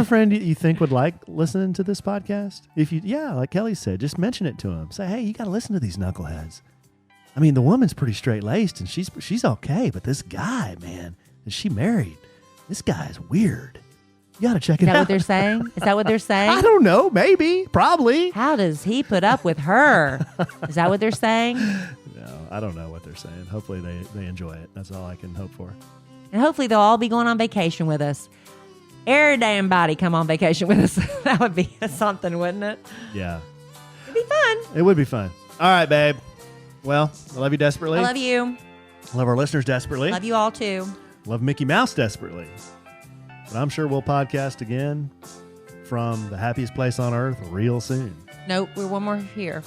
friend you think would like listening to this podcast? Like Kellie said, just mention it to him. Say, hey, you got to listen to these knuckleheads. I mean, the woman's pretty straight-laced and she's okay, but this guy, man, is she married? This guy's weird. You got to check it out. Is that what they're saying? I don't know. Maybe. Probably. How does he put up with her? Is that what they're saying? No, I don't know what they're saying. Hopefully they enjoy it. That's all I can hope for. And hopefully they'll all be going on vacation with us. Every damn body come on vacation with us. That would be something, wouldn't it? Yeah. It'd be fun. It would be fun. All right, babe. Well, I love you desperately. I love you. Love our listeners desperately. Love you all too. Love Mickey Mouse desperately. But I'm sure we'll podcast again from the happiest place on earth real soon. Nope, we're one more here.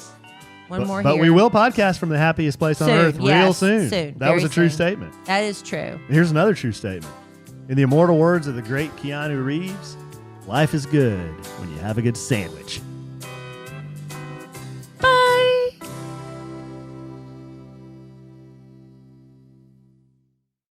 But we will podcast from the happiest place on earth real soon. That was a true statement. That is true. Here's another true statement. In the immortal words of the great Keanu Reeves, life is good when you have a good sandwich.